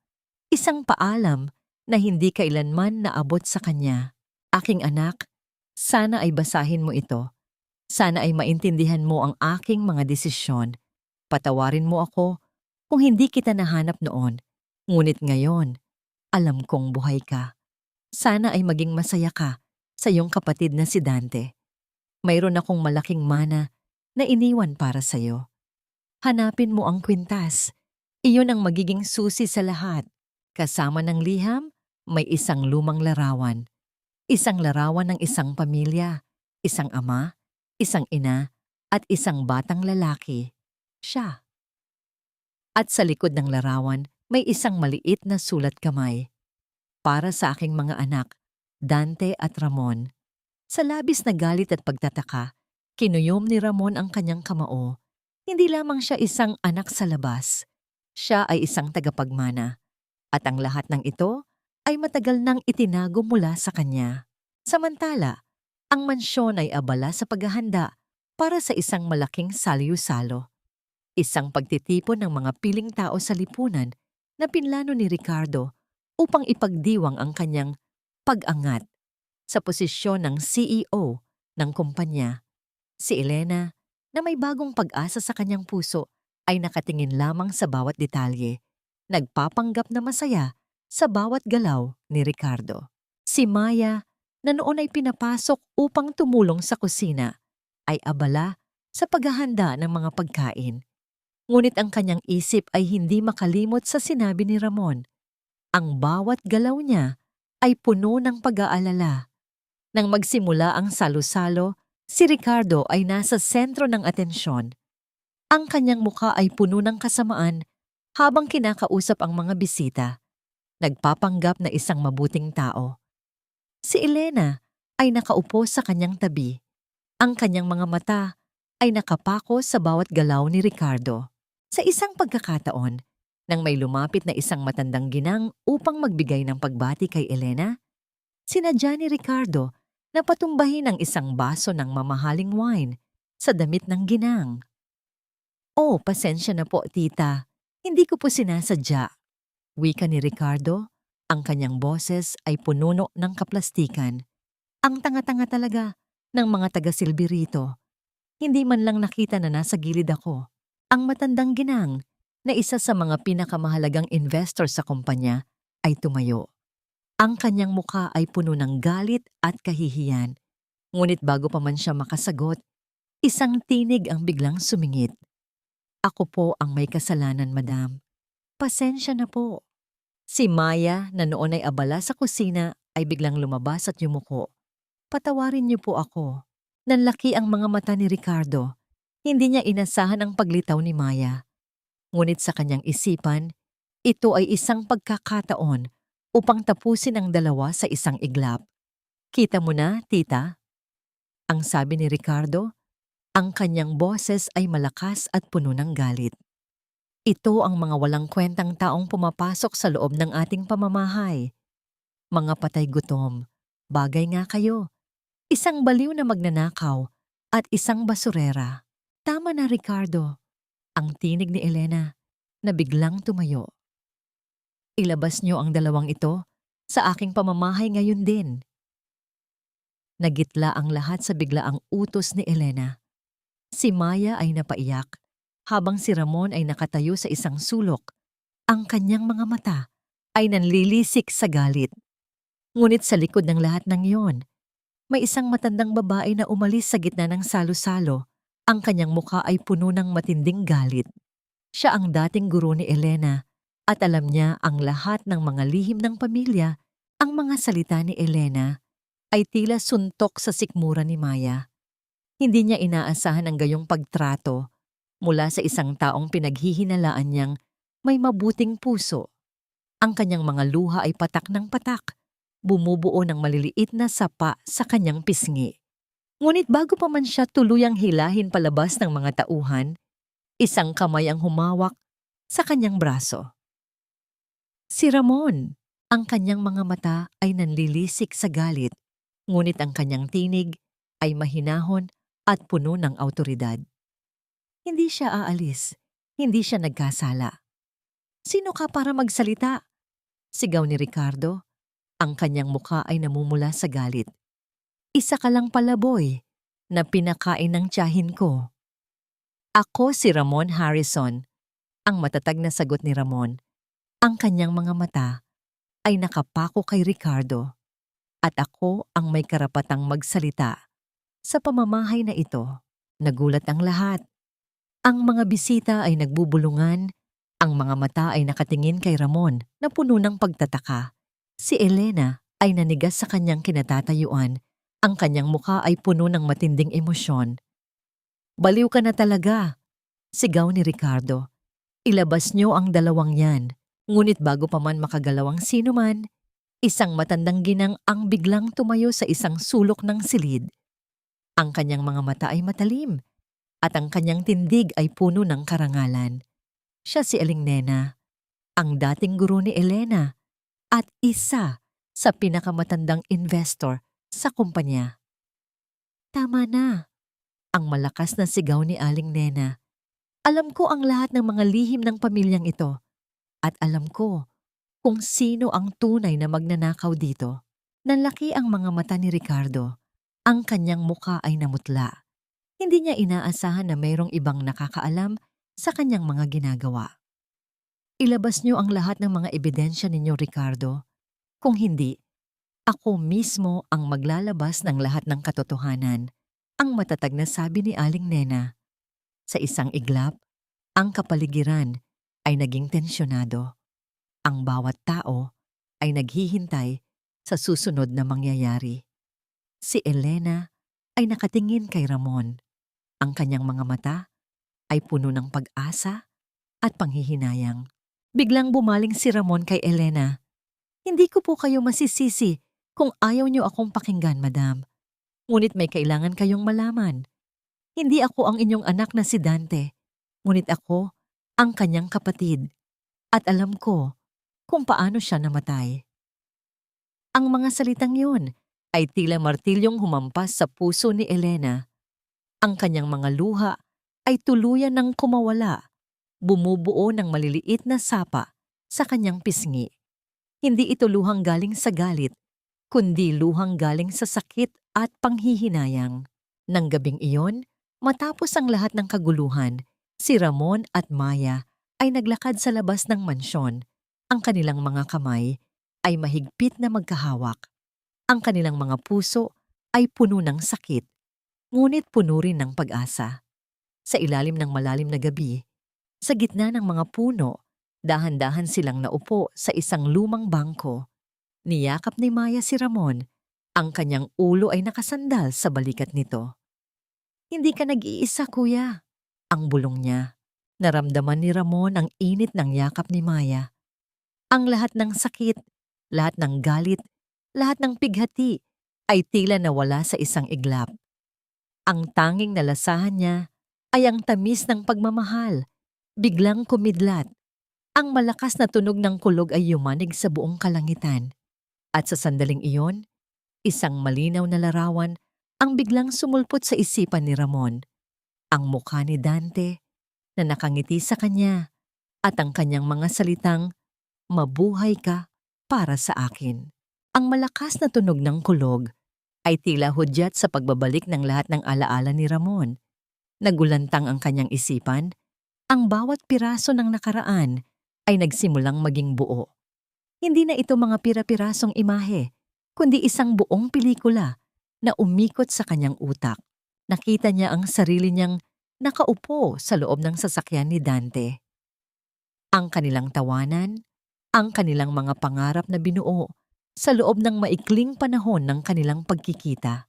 Isang paalam na hindi kailanman naabot sa kanya. Aking anak, sana ay basahin mo ito. Sana ay maintindihan mo ang aking mga desisyon. Patawarin mo ako kung hindi kita nahanap noon. Ngunit ngayon, alam kong buhay ka. Sana ay maging masaya ka sa iyong kapatid na si Dante. Mayroon akong malaking mana na iniwan para sa iyo. Hanapin mo ang kwintas. Iyon ang magiging susi sa lahat. Kasama ng liham, may isang lumang larawan. Isang larawan ng isang pamilya, isang ama, isang ina, at isang batang lalaki. Siya. At sa likod ng larawan, may isang maliit na sulat kamay. Para sa aking mga anak, Dante at Ramon. Sa labis na galit at pagtataka, kinuyom ni Ramon ang kanyang kamao. Hindi lamang siya isang anak sa labas. Siya ay isang tagapagmana. At ang lahat ng ito ay matagal nang itinago mula sa kanya. Samantala, ang mansyon ay abala sa paghahanda para sa isang malaking salyu-salo. Isang pagtitipon ng mga piling tao sa lipunan na pinlano ni Ricardo upang ipagdiwang ang kanyang pag-angat. sa posisyon ng CEO ng kumpanya. Si Elena, na may bagong pag-asa sa kanyang puso, ay nakatingin lamang sa bawat detalye, nagpapanggap na masaya sa bawat galaw ni Ricardo. Si Maya, na noon ay pinapasok upang tumulong sa kusina, ay abala sa paghahanda ng mga pagkain. Ngunit ang kanyang isip ay hindi makalimot sa sinabi ni Ramon. Ang bawat galaw niya ay puno ng pag-aalala. Nang magsimula ang salo-salo, si Ricardo ay nasa sentro ng atensyon. Ang kanyang mukha ay puno ng kasamaan habang kinakausap ang mga bisita. Nagpapanggap na isang mabuting tao. Si Elena ay nakaupo sa kanyang tabi. Ang kanyang mga mata ay nakapako sa bawat galaw ni Ricardo. Sa isang pagkakataon, nang may lumapit na isang matandang ginang upang magbigay ng pagbati kay Elena, sinadya ni Ricardo na patumbahin ang isang baso ng mamahaling wine sa damit ng ginang. "Oh, pasensya na po, tita. Hindi ko po sinasadya." Wika ni Ricardo, ang kanyang boses ay pununo ng kaplastikan. Ang tanga-tanga talaga ng mga taga-silbi rito. Hindi man lang nakita na nasa gilid ako. Ang matandang ginang, na isa sa mga pinakamahalagang investor sa kumpanya, ay tumayo. Ang kanyang mukha ay puno ng galit at kahihiyan. Ngunit bago pa man siya makasagot, isang tinig ang biglang sumingit. "Ako po ang may kasalanan, madam. Pasensya na po." Si Maya, na noon ay abala sa kusina, ay biglang lumabas at yumuko. "Patawarin niyo po ako." Nanlaki ang mga mata ni Ricardo. Hindi niya inasahan ang paglitaw ni Maya. Ngunit sa kanyang isipan, ito ay isang pagkakataon upang tapusin ang dalawa sa isang iglap. "Kita mo na, tita?" Ang sabi ni Ricardo, ang kanyang boses ay malakas at puno ng galit. "Ito ang mga walang kwentang taong pumapasok sa loob ng ating pamamahay. Mga patay gutom, bagay nga kayo. Isang baliw na magnanakaw at isang basurera." "Tama na, Ricardo." Ang tinig ni Elena, na biglang tumayo. "Ilabas niyo ang dalawang ito sa aking pamamahay ngayon din." Nagitla ang lahat sa biglaang utos ni Elena. Si Maya ay napaiyak, habang si Ramon ay nakatayo sa isang sulok. Ang kanyang mga mata ay nanlilisik sa galit. Ngunit sa likod ng lahat ng iyon, may isang matandang babae na umalis sa gitna ng salo-salo. Ang kanyang mukha ay puno ng matinding galit. Siya ang dating guro ni Elena at alam niya ang lahat ng mga lihim ng pamilya. Ang mga salita ni Elena ay tila suntok sa sikmura ni Maya. Hindi niya inaasahan ang gayong pagtrato mula sa isang taong pinaghihinalaan niyang may mabuting puso. Ang kanyang mga luha ay patak ng patak, bumubuo ng maliliit na sapa sa kanyang pisngi. Ngunit bago pa man siya tuluyang hilahin palabas ng mga tauhan, isang kamay ang humawak sa kanyang braso. Si Ramon. Ang kanyang mga mata ay nanlilisik sa galit, ngunit ang kanyang tinig ay mahinahon at puno ng awtoridad. Hindi siya aalis, hindi siya nagkasala. "Sino ka para magsalita?" sigaw ni Ricardo. Ang kanyang mukha ay namumula sa galit. "Isa ka lang palaboy na pinakain ng tiyahin ko." "Ako si Ramon Harrison." Ang matatag na sagot ni Ramon. Ang kanyang mga mata ay nakapako kay Ricardo. "At ako ang may karapatang magsalita sa pamamahay na ito." Nagulat ang lahat. Ang mga bisita ay nagbubulungan. Ang mga mata ay nakatingin kay Ramon na puno ng pagtataka. Si Elena ay nanigas sa kanyang kinatatayuan. Ang kanyang mukha ay puno ng matinding emosyon. "Baliw ka na talaga," sigaw ni Ricardo. "Ilabas niyo ang dalawang yan." Ngunit bago pa man makagalaw ang sinuman, isang matandang ginang ang biglang tumayo sa isang sulok ng silid. Ang kanyang mga mata ay matalim at ang kanyang tindig ay puno ng karangalan. Siya si Aling Nena, ang dating guro ni Elena at isa sa pinakamatandang investor sa kumpanya. "Tama na," ang malakas na sigaw ni Aling Nena. "Alam ko ang lahat ng mga lihim ng pamilyang ito at alam ko kung sino ang tunay na magnanakaw dito." Nanlaki ang mga mata ni Ricardo. Ang kanyang muka ay namutla. Hindi niya inaasahan na mayroong ibang nakakaalam sa kanyang mga ginagawa. Ilabas niyo ang lahat ng mga ebidensya ninyo, Ricardo. Kung hindi, ako mismo ang maglalabas ng lahat ng katotohanan. Ang matatag na sabi ni Aling Nena. Sa isang iglap, ang kapaligiran ay naging tensyonado. Ang bawat tao ay naghihintay sa susunod na mangyayari. Si Elena ay nakatingin kay Ramon. Ang kanyang mga mata ay puno ng pag-asa at panghihinayang. Biglang bumaling si Ramon kay Elena. Hindi ko po kayo masisisi kung ayaw niyo akong pakinggan, madam. Ngunit may kailangan kayong malaman. Hindi ako ang inyong anak na si Dante. Ngunit ako ang kanyang kapatid. At alam ko kung paano siya namatay. Ang mga salitang yun ay tila martilyong humampas sa puso ni Elena. Ang kanyang mga luha ay tuluyan ng kumawala, bumubuo ng maliliit na sapa sa kanyang pisngi. Hindi ito luhang galing sa galit, kundi luhang galing sa sakit at panghihinayang. Nang gabing iyon, matapos ang lahat ng kaguluhan, si Ramon at Maya ay naglakad sa labas ng mansyon. Ang kanilang mga kamay ay mahigpit na magkahawak. Ang kanilang mga puso ay puno ng sakit, ngunit puno rin ng pag-asa. Sa ilalim ng malalim na gabi, sa gitna ng mga puno, dahan-dahan silang naupo sa isang lumang bangko. Niyakap ni Maya si Ramon. Ang kanyang ulo ay nakasandal sa balikat nito. Hindi ka nag-iisa, kuya. Ang bulong niya. Naramdaman ni Ramon ang init ng yakap ni Maya. Ang lahat ng sakit, lahat ng galit, lahat ng pighati ay tila nawala sa isang iglap. Ang tanging nalasahan niya ay ang tamis ng pagmamahal. Biglang kumidlat. Ang malakas na tunog ng kulog ay yumanig sa buong kalangitan. At sa sandaling iyon, isang malinaw na larawan ang biglang sumulpot sa isipan ni Ramon. Ang mukha ni Dante na nakangiti sa kanya at ang kanyang mga salitang, "Mabuhay ka para sa akin." Ang malakas na tunog ng kulog ay tila hudyat sa pagbabalik ng lahat ng alaala ni Ramon. Nagulantang ang kanyang isipan, ang bawat piraso ng nakaraan ay nagsimulang maging buo. Hindi na ito mga pira-pirasong imahe, kundi isang buong pelikula na umikot sa kanyang utak. Nakita niya ang sarili niyang nakaupo sa loob ng sasakyan ni Dante. Ang kanilang tawanan, ang kanilang mga pangarap na binuo sa loob ng maikling panahon ng kanilang pagkikita.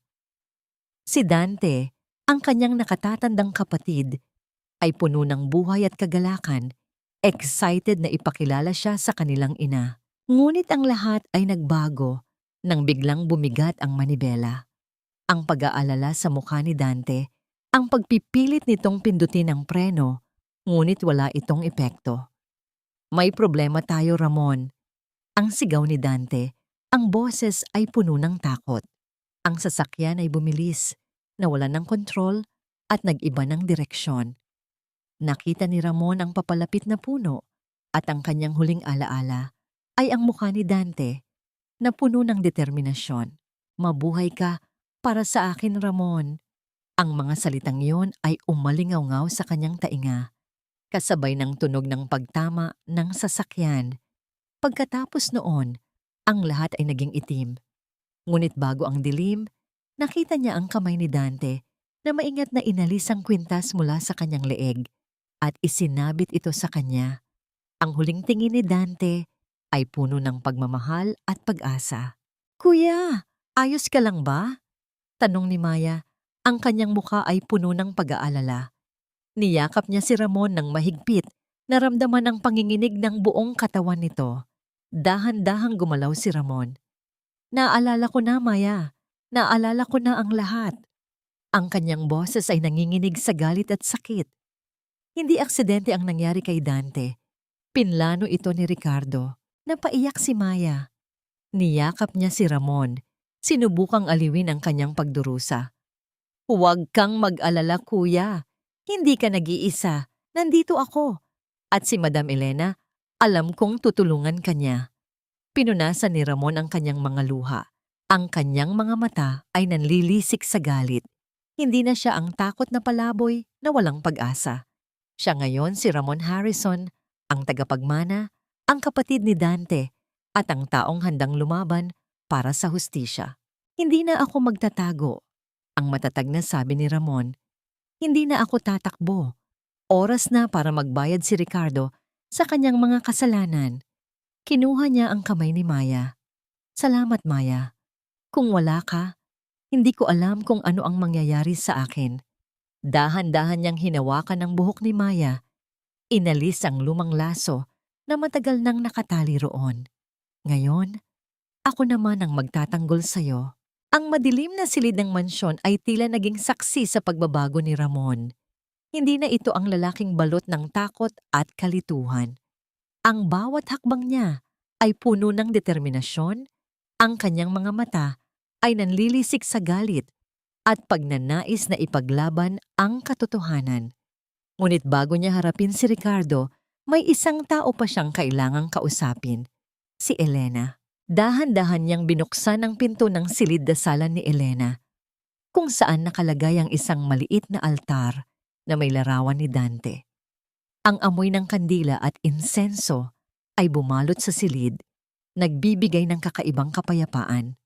Si Dante, ang kanyang nakatatandang kapatid, ay puno ng buhay at kagalakan, excited na ipakilala siya sa kanilang ina. Ngunit ang lahat ay nagbago nang biglang bumigat ang manibela. Ang pag-aalala sa mukha ni Dante, ang pagpipilit nitong pindutin ang preno, ngunit wala itong epekto. "May problema tayo, Ramon." Ang sigaw ni Dante, ang boses ay puno ng takot. Ang sasakyan ay bumilis, nawalan ng kontrol at nag-iba ng direksyon. Nakita ni Ramon ang papalapit na puno at ang kanyang huling alaala ay ang mukha ni Dante na puno ng determinasyon. "Mabuhay ka para sa akin, Ramon." Ang mga salitang iyon ay umalingaw-ngaw sa kanyang tainga, kasabay ng tunog ng pagtama ng sasakyan. Pagkatapos noon, ang lahat ay naging itim. Ngunit bago ang dilim, nakita niya ang kamay ni Dante na maingat na inalis ang kwintas mula sa kanyang leeg at isinabit ito sa kanya. Ang huling tingin ni Dante ay puno ng pagmamahal at pag-asa. "Kuya, ayos ka lang ba?" tanong ni Maya. Ang kanyang mukha ay puno ng pag-aalala. Niyakap niya si Ramon ng mahigpit, naramdaman ang panginginig ng buong katawan nito. Dahan-dahang gumalaw si Ramon. "Naalala ko na, Maya. Naalala ko na ang lahat." Ang kanyang boses ay nanginginig sa galit at sakit. Hindi aksidente ang nangyari kay Dante. Pinlano ito ni Ricardo. Napaiyak si Maya. Niyakap niya si Ramon. Sinubukang aliwin ang kanyang pagdurusa. "Huwag kang mag-alala, kuya. Hindi ka nag-iisa. Nandito ako. At si Madam Elena, alam kong tutulungan ka niya." Pinunasan ni Ramon ang kanyang mga luha. Ang kanyang mga mata ay nanlilisik sa galit. Hindi na siya ang takot na palaboy na walang pag-asa. Siya ngayon si Ramon Harrison, ang tagapagmana, ang kapatid ni Dante, at ang taong handang lumaban para sa hustisya. Hindi na ako magtatago. Ang matatag na sabi ni Ramon, hindi na ako tatakbo. Oras na para magbayad si Ricardo sa kanyang mga kasalanan. Kinuha niya ang kamay ni Maya. Salamat, Maya. Kung wala ka, hindi ko alam kung ano ang mangyayari sa akin. Dahan-dahan niyang hinawakan ang buhok ni Maya. Inalis ang lumang laso na matagal nang nakatali roon. Ngayon, ako naman ang magtatanggol sa'yo. Ang madilim na silid ng mansyon ay tila naging saksi sa pagbabago ni Ramon. Hindi na ito ang lalaking balot ng takot at kalituhan. Ang bawat hakbang niya ay puno ng determinasyon, ang kanyang mga mata ay nanlilisik sa galit at pagnanais na ipaglaban ang katotohanan. Ngunit bago niya harapin si Ricardo, may isang tao pa siyang kailangang kausapin, si Elena. Dahan-dahan niyang binuksan ang pinto ng silid-dasalan ni Elena, kung saan nakalagay ang isang maliit na altar na may larawan ni Dante. Ang amoy ng kandila at insenso ay bumalot sa silid, nagbibigay ng kakaibang kapayapaan.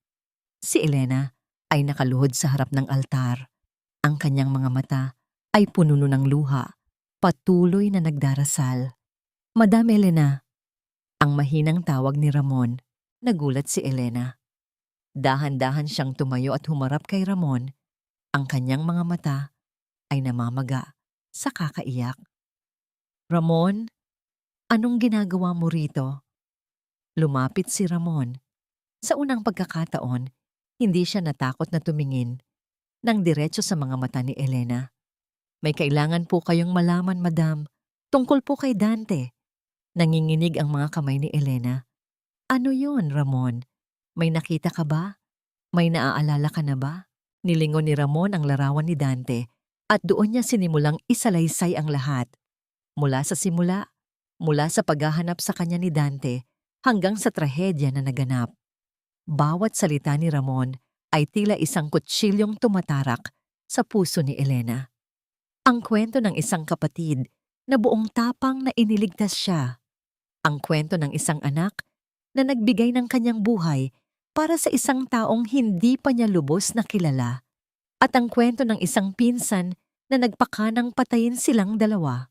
Si Elena ay nakaluhod sa harap ng altar. Ang kanyang mga mata ay puno ng luha, patuloy na nagdarasal. Madam Elena, ang mahinang tawag ni Ramon. Nagulat si Elena. Dahan-dahan siyang tumayo at humarap kay Ramon. Ang kanyang mga mata ay namamaga sa kakaiyak. Ramon, anong ginagawa mo rito? Lumapit si Ramon. Sa unang pagkakataon, hindi siya natakot na tumingin nang diretso sa mga mata ni Elena. May kailangan po kayong malaman, madam, tungkol po kay Dante. Nanginginig ang mga kamay ni Elena. Ano yun, Ramon? May nakita ka ba? May naaalala ka na ba? Nilingon ni Ramon ang larawan ni Dante at doon niya sinimulang isalaysay ang lahat. Mula sa simula, mula sa paghahanap sa kanya ni Dante hanggang sa trahedya na naganap. Bawat salita ni Ramon ay tila isang kutsilyong tumatarak sa puso ni Elena. Ang kwento ng isang kapatid na buong tapang na iniligtas siya. Ang kwento ng isang anak na nagbigay ng kanyang buhay para sa isang taong hindi pa niya lubos na kilala. At ang kwento ng isang pinsan na nagpakanang patayin silang dalawa.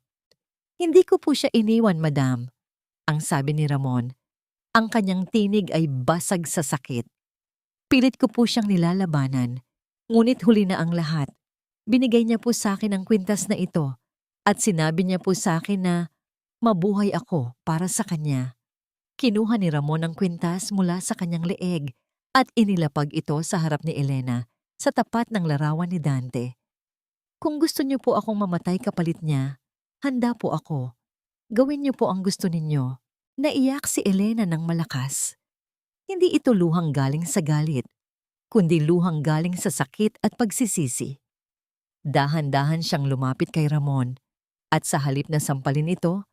Hindi ko po siya iniwan, madam. Ang sabi ni Ramon, ang kanyang tinig ay basag sa sakit. Pilit ko po siyang nilalabanan, ngunit huli na ang lahat. Binigay niya po sa akin ang kwintas na ito at sinabi niya po sa akin na mabuhay ako para sa kanya. Kinuha ni Ramon ang kwintas mula sa kanyang leeg at inilapag ito sa harap ni Elena sa tapat ng larawan ni Dante. Kung gusto niyo po akong mamatay kapalit niya, handa po ako. Gawin niyo po ang gusto ninyo. Naiyak si Elena ng malakas. Hindi ito luhang galing sa galit, kundi luhang galing sa sakit at pagsisisi. Dahan-dahan siyang lumapit kay Ramon at sa halip na sampalin ito,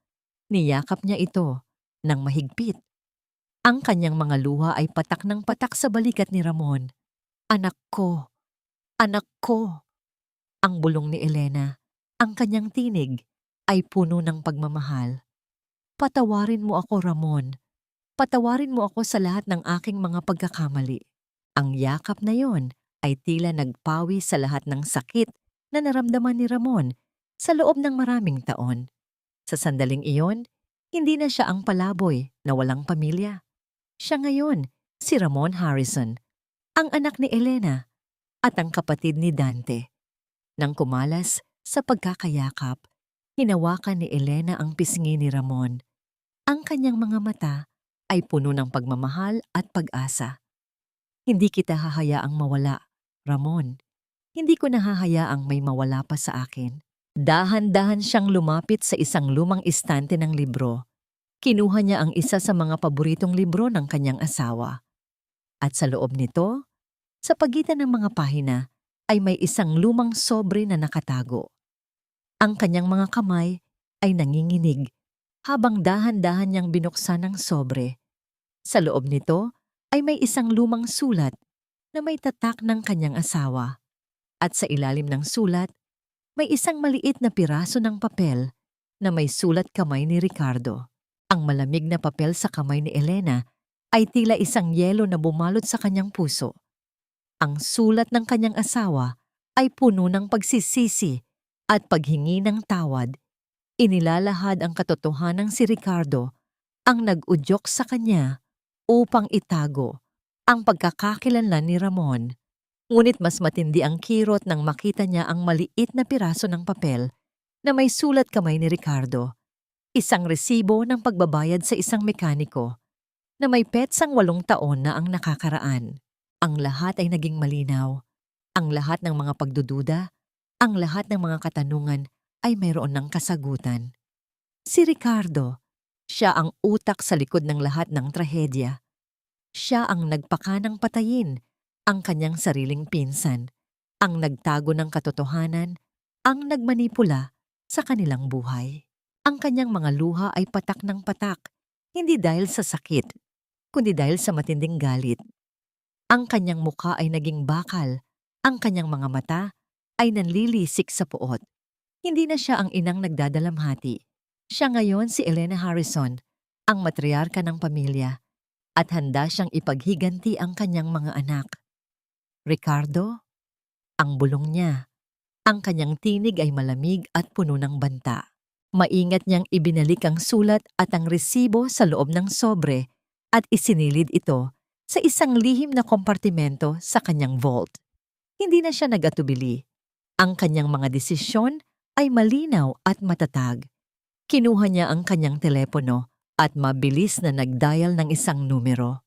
niyakap niya ito ng mahigpit. Ang kanyang mga luha ay patak ng patak sa balikat ni Ramon. Anak ko! Anak ko! Ang bulong ni Elena, ang kanyang tinig, ay puno ng pagmamahal. Patawarin mo ako, Ramon. Patawarin mo ako sa lahat ng aking mga pagkakamali. Ang yakap na yon ay tila nagpawi sa lahat ng sakit na naramdaman ni Ramon sa loob ng maraming taon. Sa sandaling iyon, hindi na siya ang palaboy na walang pamilya. Siya ngayon, si Ramon Harrison, ang anak ni Elena at ang kapatid ni Dante. Nang kumalas sa pagkakayakap, hinawakan ni Elena ang pisngi ni Ramon. Ang kanyang mga mata ay puno ng pagmamahal at pag-asa. Hindi kita hahayaang mawala, Ramon. Hindi ko nahahayaang may mawala pa sa akin. Dahan-dahan siyang lumapit sa isang lumang istante ng libro. Kinuha niya ang isa sa mga paboritong libro ng kanyang asawa. At sa loob nito, sa pagitan ng mga pahina, ay may isang lumang sobre na nakatago. Ang kanyang mga kamay ay nanginginig habang dahan-dahan niyang binuksan ang sobre. Sa loob nito ay may isang lumang sulat na may tatak ng kanyang asawa. At sa ilalim ng sulat, may isang maliit na piraso ng papel na may sulat kamay ni Ricardo. Ang malamig na papel sa kamay ni Elena ay tila isang yelo na bumalot sa kanyang puso. Ang sulat ng kanyang asawa ay puno ng pagsisisi at paghingi ng tawad. Inilalahad ang katotohanang si Ricardo ang nag-udyok sa kanya upang itago ang pagkakakilanlan ni Ramon. Ngunit mas matindi ang kirot nang makita niya ang maliit na piraso ng papel na may sulat kamay ni Ricardo. Isang resibo ng pagbabayad sa isang mekaniko na may petsang 8 taon na ang nakakaraan. Ang lahat ay naging malinaw. Ang lahat ng mga pagdududa, ang lahat ng mga katanungan ay mayroon ng kasagutan. Si Ricardo, siya ang utak sa likod ng lahat ng trahedya. Siya ang nagpakanang patayin ang kanyang sariling pinsan, ang nagtago ng katotohanan, ang nagmanipula sa kanilang buhay. Ang kanyang mga luha ay patak ng patak, hindi dahil sa sakit, kundi dahil sa matinding galit. Ang kanyang mukha ay naging bakal, ang kanyang mga mata ay nanlilisik sa puot. Hindi na siya ang inang nagdadalamhati. Siya ngayon si Elena Harrison, ang matriarka ng pamilya, at handa siyang ipaghiganti ang kanyang mga anak. Ricardo, ang bulong niya, ang kanyang tinig ay malamig at puno ng banta. Maingat niyang ibinalik ang sulat at ang resibo sa loob ng sobre at isinilid ito sa isang lihim na kompartimento sa kanyang vault. Hindi na siya nag-atubili. Ang kanyang mga desisyon ay malinaw at matatag. Kinuha niya ang kanyang telepono at mabilis na nag-dial ng isang numero.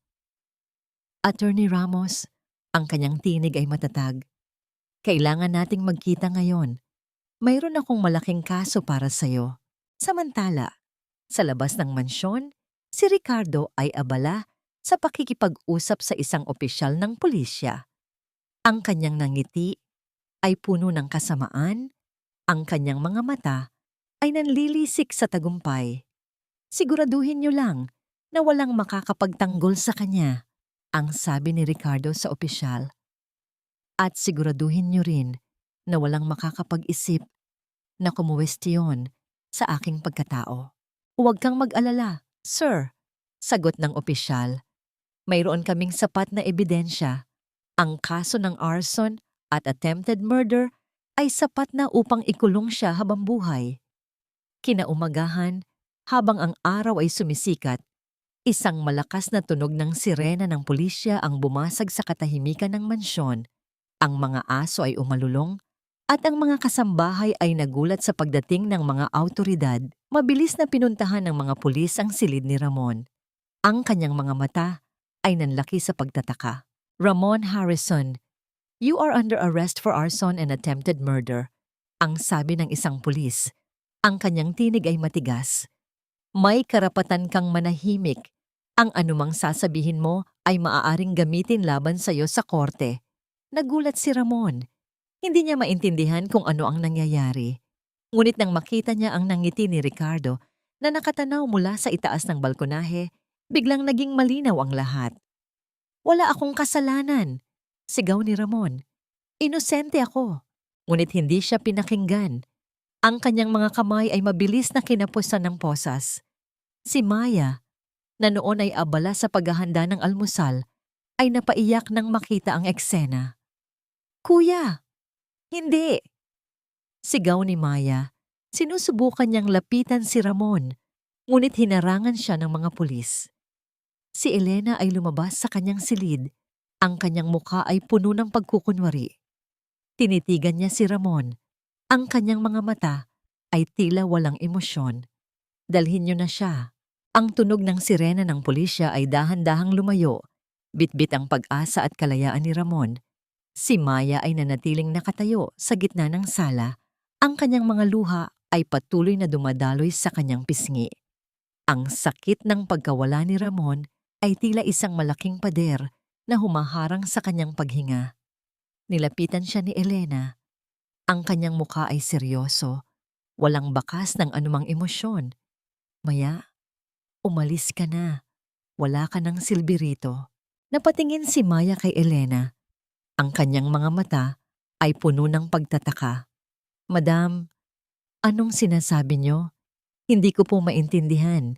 Attorney Ramos, ang kanyang tinig ay matatag. Kailangan nating magkita ngayon. Mayroon akong malaking kaso para sa'yo. Samantala, sa labas ng mansyon, si Ricardo ay abala sa pakikipag-usap sa isang opisyal ng pulisya. Ang kanyang nangiti ay puno ng kasamaan, ang kanyang mga mata ay nanlilisik sa tagumpay. Siguraduhin niyo lang na walang makakapagtanggol sa kanya, ang sabi ni Ricardo sa opisyal. At siguraduhin niyo rin na walang makakapag-isip na kumuwestiyon sa aking pagkatao. Huwag kang mag-alala, sir, sagot ng opisyal. Mayroon kaming sapat na ebidensya. Ang kaso ng arson at attempted murder ay sapat na upang ikulong siya habang buhay. Kinaumagahan, habang ang araw ay sumisikat, isang malakas na tunog ng sirena ng pulisya ang bumasag sa katahimikan ng mansyon. Ang mga aso ay umalulong at ang mga kasambahay ay nagulat sa pagdating ng mga awtoridad. Mabilis na pinuntahan ng mga pulis ang silid ni Ramon. Ang kanyang mga mata ay nanlaki sa pagtataka. Ramon Harrison, you are under arrest for arson and attempted murder, ang sabi ng isang pulis. Ang kanyang tinig ay matigas. May karapatan kang manahimik. Ang anumang sasabihin mo ay maaaring gamitin laban sa iyo sa korte. Nagulat si Ramon. Hindi niya maintindihan kung ano ang nangyayari. Ngunit nang makita niya ang nangiti ni Ricardo na nakatanaw mula sa itaas ng balkonahe, biglang naging malinaw ang lahat. Wala akong kasalanan, sigaw ni Ramon. Inosente ako. Ngunit hindi siya pinakinggan. Ang kanyang mga kamay ay mabilis na kinapusan ng posas. Si Maya, na noon ay abala sa paghahanda ng almusal, ay napaiyak nang makita ang eksena. Kuya! Hindi! Sigaw ni Maya. Sinusubukan niyang lapitan si Ramon, ngunit hinarangan siya ng mga pulis. Si Elena ay lumabas sa kanyang silid. Ang kanyang mukha ay puno ng pagkukunwari. Tinitigan niya si Ramon. Ang kanyang mga mata ay tila walang emosyon. Dalhin niyo na siya. Ang tunog ng sirena ng pulisya ay dahan-dahang lumayo. Bitbit ang pag-asa at kalayaan ni Ramon. Si Maya ay nanatiling nakatayo sa gitna ng sala. Ang kanyang mga luha ay patuloy na dumadaloy sa kanyang pisngi. Ang sakit ng pagkawala ni Ramon ay tila isang malaking pader na humaharang sa kanyang paghinga. Nilapitan siya ni Elena. Ang kanyang mukha ay seryoso, walang bakas ng anumang emosyon. Maya, umalis ka na. Wala ka ng silbi rito. Napatingin si Maya kay Elena. Ang kanyang mga mata ay puno ng pagtataka. Madam, anong sinasabi niyo? Hindi ko po maintindihan.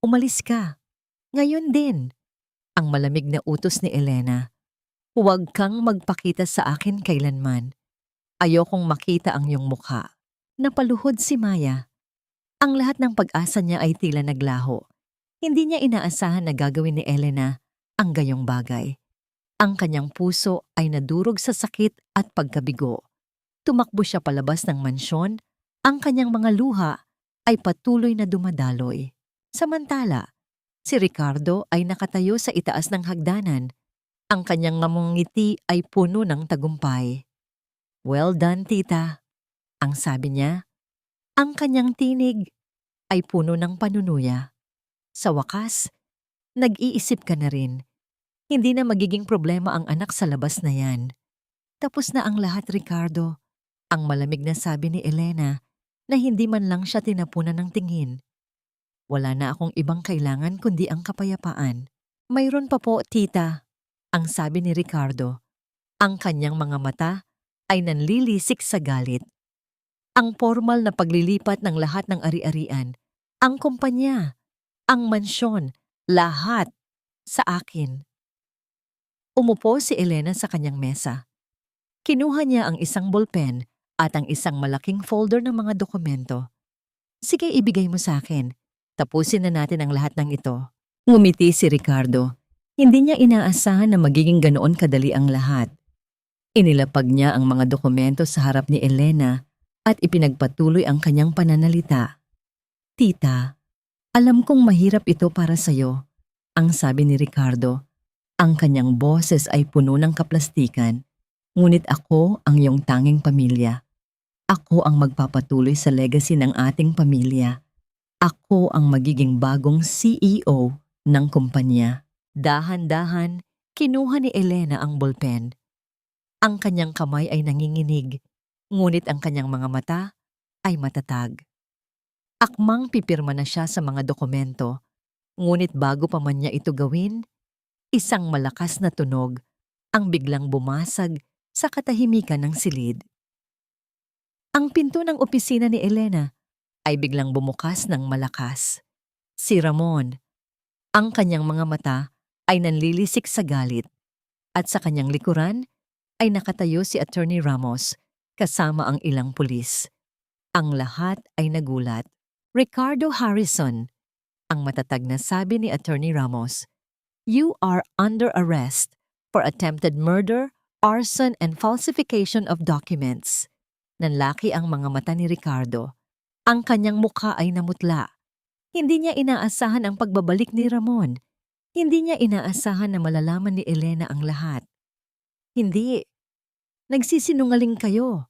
Umalis ka. Ngayon din. Ang malamig na utos ni Elena. Huwag kang magpakita sa akin kailanman. Ayokong makita ang iyong mukha. Napaluhod si Maya. Ang lahat ng pag-asa niya ay tila naglaho. Hindi niya inaasahan na gagawin ni Elena ang gayong bagay. Ang kanyang puso ay nadurog sa sakit at pagkabigo. Tumakbo siya palabas ng mansyon. Ang kanyang mga luha ay patuloy na dumadaloy. Samantala, si Ricardo ay nakatayo sa itaas ng hagdanan. Ang kanyang ngamong ngiti ay puno ng tagumpay. "Well done, tita," ang sabi niya. Ang kanyang tinig ay puno ng panunuya. Sa wakas, nag-iisip ka na rin. Hindi na magiging problema ang anak sa labas na yan. Tapos na ang lahat, Ricardo. Ang malamig na sabi ni Elena na hindi man lang siya tinapunan ng tingin. Wala na akong ibang kailangan kundi ang kapayapaan. Mayroon pa po, tita, ang sabi ni Ricardo. Ang kanyang mga mata ay nanlilisik sa galit. Ang formal na paglilipat ng lahat ng ari-arian, ang kumpanya, ang mansyon, lahat sa akin. Umupo si Elena sa kanyang mesa. Kinuha niya ang isang ballpen at ang isang malaking folder ng mga dokumento. "Sige, ibigay mo sa akin. Tapusin na natin ang lahat ng ito." Ngumiti si Ricardo. Hindi niya inaasahan na magiging ganoon kadali ang lahat. Inilapag niya ang mga dokumento sa harap ni Elena at ipinagpatuloy ang kanyang pananalita. "Tita, alam kong mahirap ito para sa'yo," ang sabi ni Ricardo. Ang kanyang boses ay puno ng kaplastikan. "Ngunit ako ang iyong tanging pamilya. Ako ang magpapatuloy sa legacy ng ating pamilya. Ako ang magiging bagong CEO ng kumpanya." Dahan-dahan, kinuha ni Elena ang ballpen. Ang kanyang kamay ay nanginginig, ngunit ang kanyang mga mata ay matatag. Akmang pipirma na siya sa mga dokumento, ngunit bago pa man niya ito gawin, isang malakas na tunog ang biglang bumasag sa katahimikan ng silid. Ang pinto ng opisina ni Elena ay biglang bumukas ng malakas. Si Ramon, ang kanyang mga mata ay nanlilisik sa galit, at sa kanyang likuran ay nakatayo si Attorney Ramos kasama ang ilang pulis. Ang lahat ay nagulat. "Ricardo Harrison," ang matatag na sabi ni Attorney Ramos, "you are under arrest for attempted murder, arson and falsification of documents." Nanlaki ang mga mata ni Ricardo. Ang kanyang mukha ay namutla. Hindi niya inaasahan ang pagbabalik ni Ramon. Hindi niya inaasahan na malalaman ni Elena ang lahat. "Hindi. Nagsisinungaling kayo,"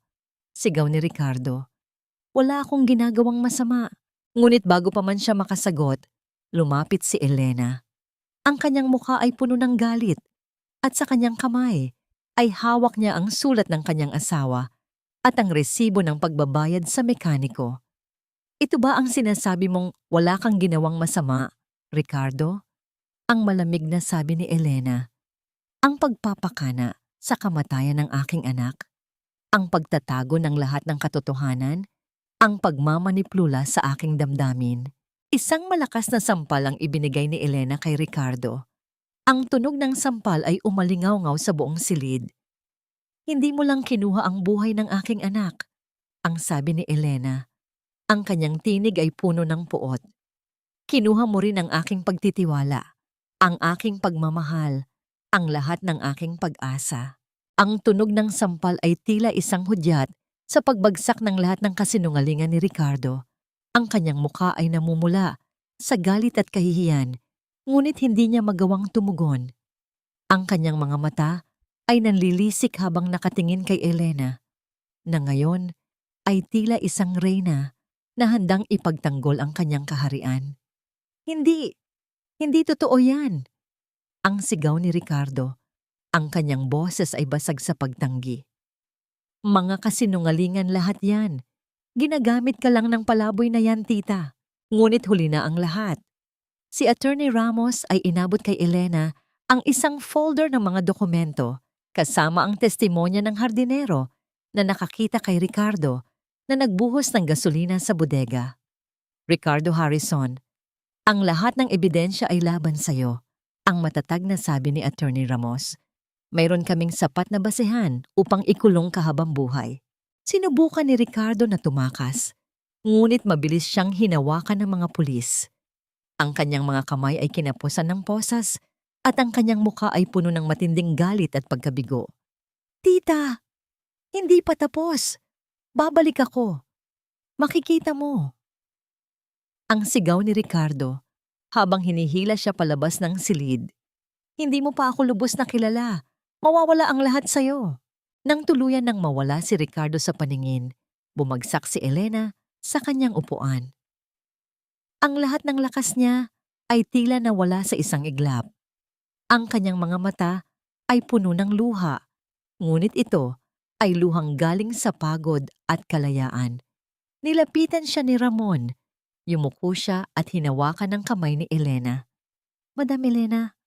sigaw ni Ricardo. "Wala akong ginagawang masama." Ngunit bago pa man siya makasagot, lumapit si Elena. Ang kanyang mukha ay puno ng galit at sa kanyang kamay ay hawak niya ang sulat ng kanyang asawa at ang resibo ng pagbabayad sa mekaniko. "Ito ba ang sinasabi mong wala kang ginawang masama, Ricardo?" Ang malamig na sabi ni Elena. "Ang pagpapakana sa kamatayan ng aking anak, ang pagtatago ng lahat ng katotohanan, ang pagmamaniplula sa aking damdamin." Isang malakas na sampal ang ibinigay ni Elena kay Ricardo. Ang tunog ng sampal ay umalingaw-ngaw sa buong silid. "Hindi mo lang kinuha ang buhay ng aking anak," ang sabi ni Elena. Ang kanyang tinig ay puno ng puot. "Kinuha mo rin ang aking pagtitiwala, ang aking pagmamahal, ang lahat ng aking pag-asa." Ang tunog ng sampal ay tila isang hudyat sa pagbagsak ng lahat ng kasinungalingan ni Ricardo. Ang kanyang mukha ay namumula sa galit at kahihiyan, ngunit hindi niya magawang tumugon. Ang kanyang mga mata ay nanlilisik habang nakatingin kay Elena, na ngayon ay tila isang reyna na handang ipagtanggol ang kanyang kaharian. "Hindi! Hindi totoo yan!" ang sigaw ni Ricardo. Ang kanyang boses ay basag sa pagtanggi. "Mga kasinungalingan lahat yan. Ginagamit ka lang ng palaboy na yan, tita. Ngunit huli na ang lahat." Si Attorney Ramos ay inabot kay Elena ang isang folder ng mga dokumento kasama ang testimonya ng hardinero na nakakita kay Ricardo na nagbuhos ng gasolina sa bodega. Ricardo Harrison, ang lahat ng ebidensya ay laban sa'yo. Ang matatag na sabi ni Attorney Ramos. Mayroon kaming sapat na basehan upang ikulong ka habang buhay. Sinubukan ni Ricardo na tumakas, ngunit mabilis siyang hinawakan ng mga pulis. Ang kanyang mga kamay ay kinapusan ng posas at ang kanyang mukha ay puno ng matinding galit at pagkabigo. Tita, hindi pa tapos. Babalik ako. Makikita mo. Ang sigaw ni Ricardo habang hinihila siya palabas ng silid. Hindi mo pa ako lubos na kilala. Mawawala ang lahat sa'yo. Nang tuluyan nang mawala si Ricardo sa paningin, bumagsak si Elena sa kanyang upuan. Ang lahat ng lakas niya ay tila nawala sa isang iglap. Ang kanyang mga mata ay puno ng luha, ngunit ito ay luhang galing sa pagod at kalayaan. Nilapitan siya ni Ramon. Yumuko siya at hinawakan ng kamay ni Elena. Madam Elena,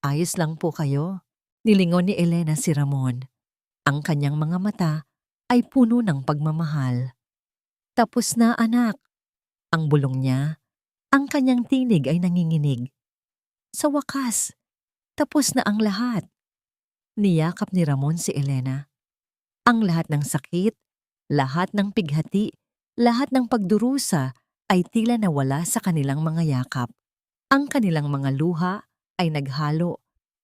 ayos lang po kayo. Nilingon ni Elena si Ramon. Ang kanyang mga mata ay puno ng pagmamahal. Tapos na anak. Ang bulong niya, ang kanyang tinig ay nanginginig. Sa wakas, tapos na ang lahat. Niyakap ni Ramon si Elena. Ang lahat ng sakit, lahat ng pighati, lahat ng pagdurusa ay tila nawala sa kanilang mga yakap. Ang kanilang mga luha ay naghalo,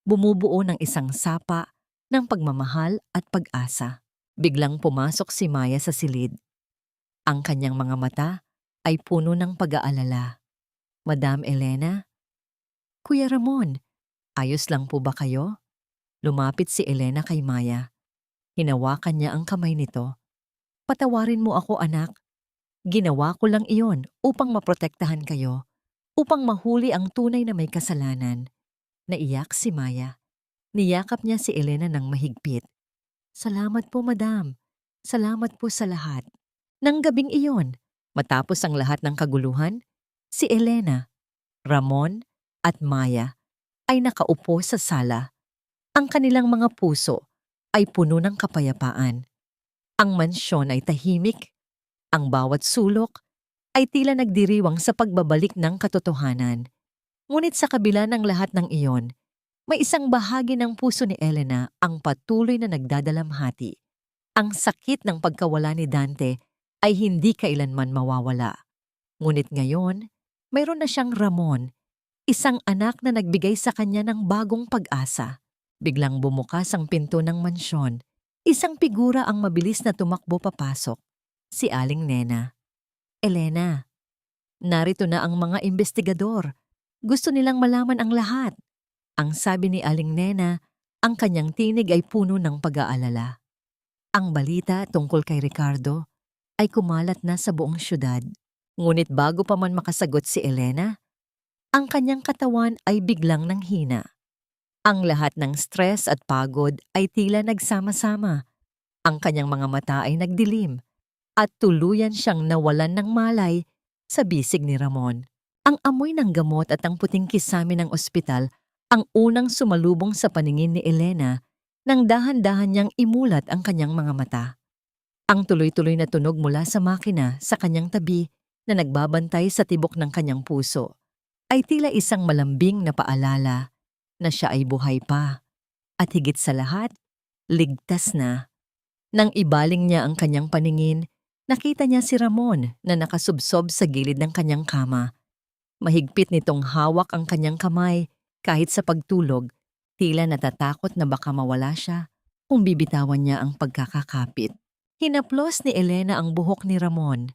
bumubuo ng isang sapa ng pagmamahal at pag-asa. Biglang pumasok si Maya sa silid. Ang kanyang mga mata ay puno ng pag-aalala. Madam Elena? Kuya Ramon, ayos lang po ba kayo? Lumapit si Elena kay Maya. Hinawakan niya ang kamay nito. Patawarin mo ako anak. Ginawa ko lang iyon upang maprotektahan kayo, upang mahuli ang tunay na may kasalanan. Naiyak si Maya. Niyakap niya si Elena ng mahigpit. Salamat po, madam. Salamat po sa lahat. Nang gabing iyon, matapos ang lahat ng kaguluhan, si Elena, Ramon at Maya ay nakaupo sa sala. Ang kanilang mga puso ay puno ng kapayapaan. Ang mansyon ay tahimik. Ang bawat sulok ay tila nagdiriwang sa pagbabalik ng katotohanan. Ngunit sa kabila ng lahat ng iyon, may isang bahagi ng puso ni Elena ang patuloy na nagdadalamhati. Ang sakit ng pagkawala ni Dante ay hindi kailanman mawawala. Ngunit ngayon, mayroon na siyang Ramon, isang anak na nagbigay sa kanya ng bagong pag-asa. Biglang bumukas ang pinto ng mansyon. Isang figura ang mabilis na tumakbo papasok. Si Aling Nena. Elena, narito na ang mga investigador. Gusto nilang malaman ang lahat. Ang sabi ni Aling Nena, ang kanyang tinig ay puno ng pag-aalala. Ang balita tungkol kay Ricardo ay kumalat na sa buong syudad. Ngunit bago pa man makasagot si Elena, ang kanyang katawan ay biglang nanghina. Ang lahat ng stress at pagod ay tila nagsama-sama. Ang kanyang mga mata ay nagdilim at tuluyan siyang nawalan ng malay sa bisig ni Ramon. Ang amoy ng gamot at ang puting kisame ng ospital ang unang sumalubong sa paningin ni Elena nang dahan-dahan niyang imulat ang kanyang mga mata. Ang tuloy-tuloy na tunog mula sa makina sa kanyang tabi na nagbabantay sa tibok ng kanyang puso ay tila isang malambing na paalala na siya ay buhay pa at higit sa lahat, ligtas na. Nang ibaling niya ang kanyang paningin, nakita niya si Ramon na nakasubsob sa gilid ng kanyang kama. Mahigpit nitong hawak ang kanyang kamay kahit sa pagtulog, tila natatakot na baka mawala siya kung bibitawan niya ang pagkakakapit. Hinaplos ni Elena ang buhok ni Ramon.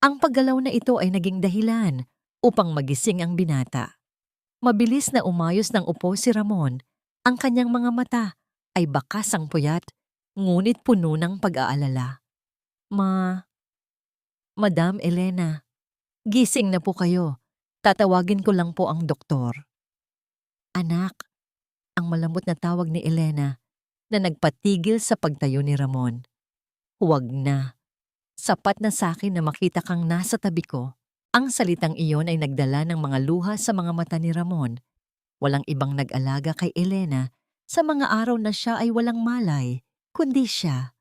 Ang paggalaw na ito ay naging dahilan upang magising ang binata. Mabilis na umayos ng upo si Ramon. Ang kanyang mga mata ay bakas ang puyat, ngunit puno ng pag-aalala. Madam Elena, gising na po kayo. Tatawagin ko lang po ang doktor. Anak, ang malambot na tawag ni Elena na nagpatigil sa pagtayo ni Ramon. Huwag na. Sapat na sa akin na makita kang nasa tabi ko. Ang salitang iyon ay nagdala ng mga luha sa mga mata ni Ramon. Walang ibang nag-alaga kay Elena sa mga araw na siya ay walang malay, kundi siya.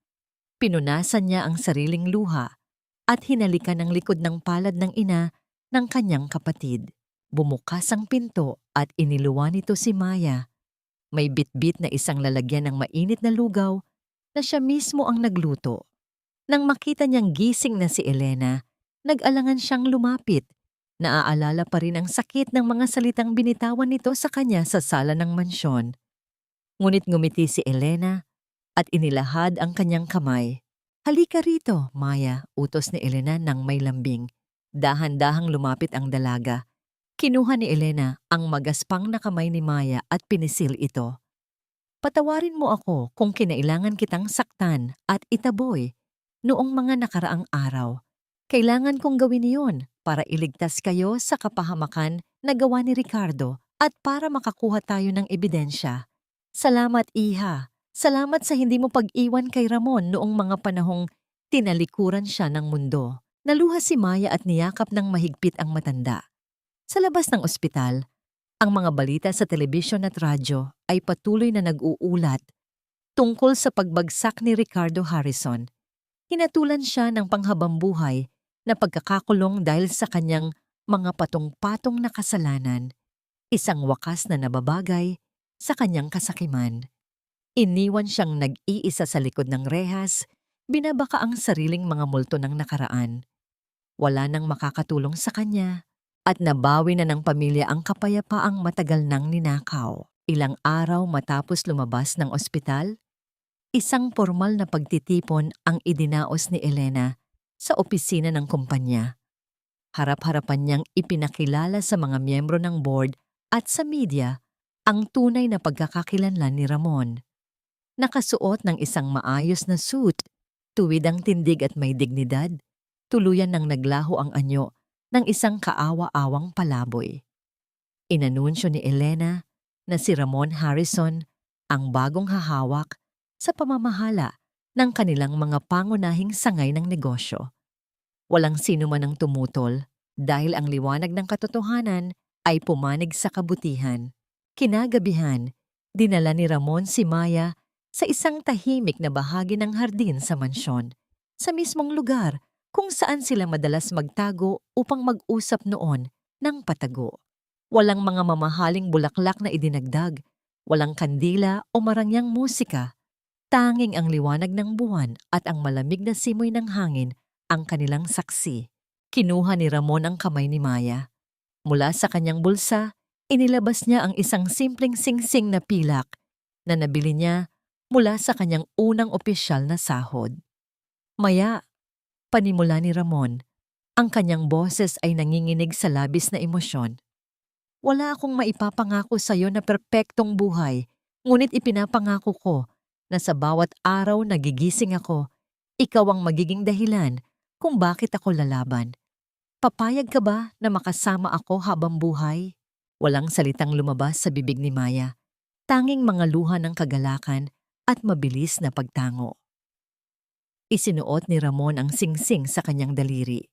Pinunasan niya ang sariling luha at hinalikan ang likod ng palad ng ina ng kanyang kapatid. Bumukas ang pinto at iniluwan nito si Maya. May bitbit na isang lalagyan ng mainit na lugaw na siya mismo ang nagluto. Nang makita niyang gising na si Elena, nag-alangan siyang lumapit. Naaalala pa rin ang sakit ng mga salitang binitawan nito sa kanya sa sala ng mansyon. Ngunit ngumiti si Elena at inilahad ang kanyang kamay. "Halika rito, Maya," utos ni Elena nang may lambing. Dahan-dahang lumapit ang dalaga. Kinuha ni Elena ang magaspang na kamay ni Maya at pinisil ito. "Patawarin mo ako kung kinailangan kitang saktan at itaboy noong mga nakaraang araw. Kailangan kong gawin iyon para iligtas kayo sa kapahamakan na gawa ni Ricardo at para makakuha tayo ng ebidensya. Salamat, Iha. Salamat sa hindi mo pag-iwan kay Ramon noong mga panahong tinalikuran siya ng mundo." Naluha si Maya at niyakap ng mahigpit ang matanda. Sa labas ng ospital, ang mga balita sa telebisyon at radyo ay patuloy na nag-uulat tungkol sa pagbagsak ni Ricardo Harrison. Hinatulan siya ng panghabambuhay na pagkakakulong dahil sa kanyang mga patong-patong na kasalanan, isang wakas na nababagay sa kanyang kasakiman. Iniwan siyang nag-iisa sa likod ng rehas, binabaka ang sariling mga multo ng nakaraan. Wala nang makakatulong sa kanya at nabawi na ng pamilya ang kapayapaang matagal nang ninakaw. Ilang araw matapos lumabas ng ospital, isang formal na pagtitipon ang idinaos ni Elena sa opisina ng kumpanya. Harap-harapan niyang ipinakilala sa mga miyembro ng board at sa media ang tunay na pagkakakilanlan ni Ramon. Nakasuot ng isang maayos na suit, tuwid ang tindig at may dignidad, tuluyan nang naglaho ang anyo ng isang kaawa-awang palaboy. Inanunsyo ni Elena na si Ramon Harrison ang bagong hahawak sa pamamahala ng kanilang mga pangunahing sangay ng negosyo. Walang sino man ang tumutol dahil ang liwanag ng katotohanan ay pumanig sa kabutihan. Kinagabihan, dinala ni Ramon si Maya sa isang tahimik na bahagi ng hardin sa mansyon, sa mismong lugar kung saan sila madalas magtago upang mag-usap noon ng patago. Walang mga mamahaling bulaklak na idinagdag, walang kandila o marangyang musika. Tanging ang liwanag ng buwan at ang malamig na simoy ng hangin ang kanilang saksi. Kinuha ni Ramon ang kamay ni Maya. Mula sa kanyang bulsa, inilabas niya ang isang simpleng singsing na pilak na nabili niya mula sa kanyang unang opisyal na sahod. "Maya," panimula ni Ramon, ang kanyang boses ay nanginginig sa labis na emosyon. "Wala akong maipapangako sa iyo na perpektong buhay, ngunit ipinapangako ko na sa bawat araw na gigising ako, ikaw ang magiging dahilan kung bakit ako lalaban. Papayag ka ba na makasama ako habang buhay?" Walang salitang lumabas sa bibig ni Maya, tanging mga luha ng kagalakan at mabilis na pagtango. Isinuot ni Ramon ang singsing sa kanyang daliri.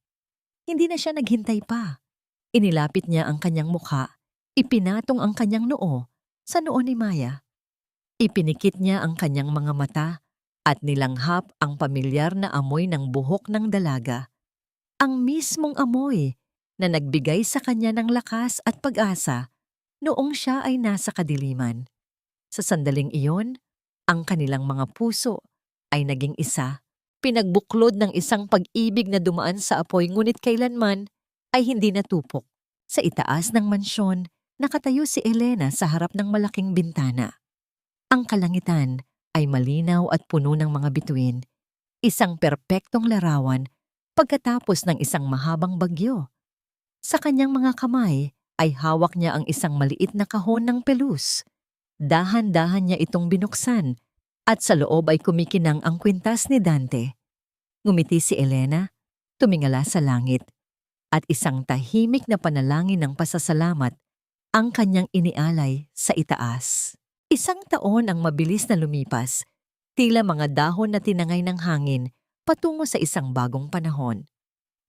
Hindi na siya naghintay pa. Inilapit niya ang kanyang mukha, ipinatong ang kanyang noo sa noo ni Maya. Ipinikit niya ang kanyang mga mata at nilanghap ang pamilyar na amoy ng buhok ng dalaga. Ang mismong amoy na nagbigay sa kanya ng lakas at pag-asa noong siya ay nasa kadiliman. Sa sandaling iyon, ang kanilang mga puso ay naging isa. Pinagbuklod ng isang pag-ibig na dumaan sa apoy ngunit kailanman ay hindi natupok. Sa itaas ng mansyon, nakatayo si Elena sa harap ng malaking bintana. Ang kalangitan ay malinaw at puno ng mga bituin. Isang perpektong larawan pagkatapos ng isang mahabang bagyo. Sa kanyang mga kamay ay hawak niya ang isang maliit na kahon ng pelus. Dahan-dahan niya itong binuksan at sa loob ay kumikinang ang kwintas ni Dante. Ngumiti si Elena, tumingala sa langit, at isang tahimik na panalangin ng pasasalamat ang kanyang inialay sa itaas. Isang taon ang mabilis na lumipas, tila mga dahon na tinangay ng hangin patungo sa isang bagong panahon.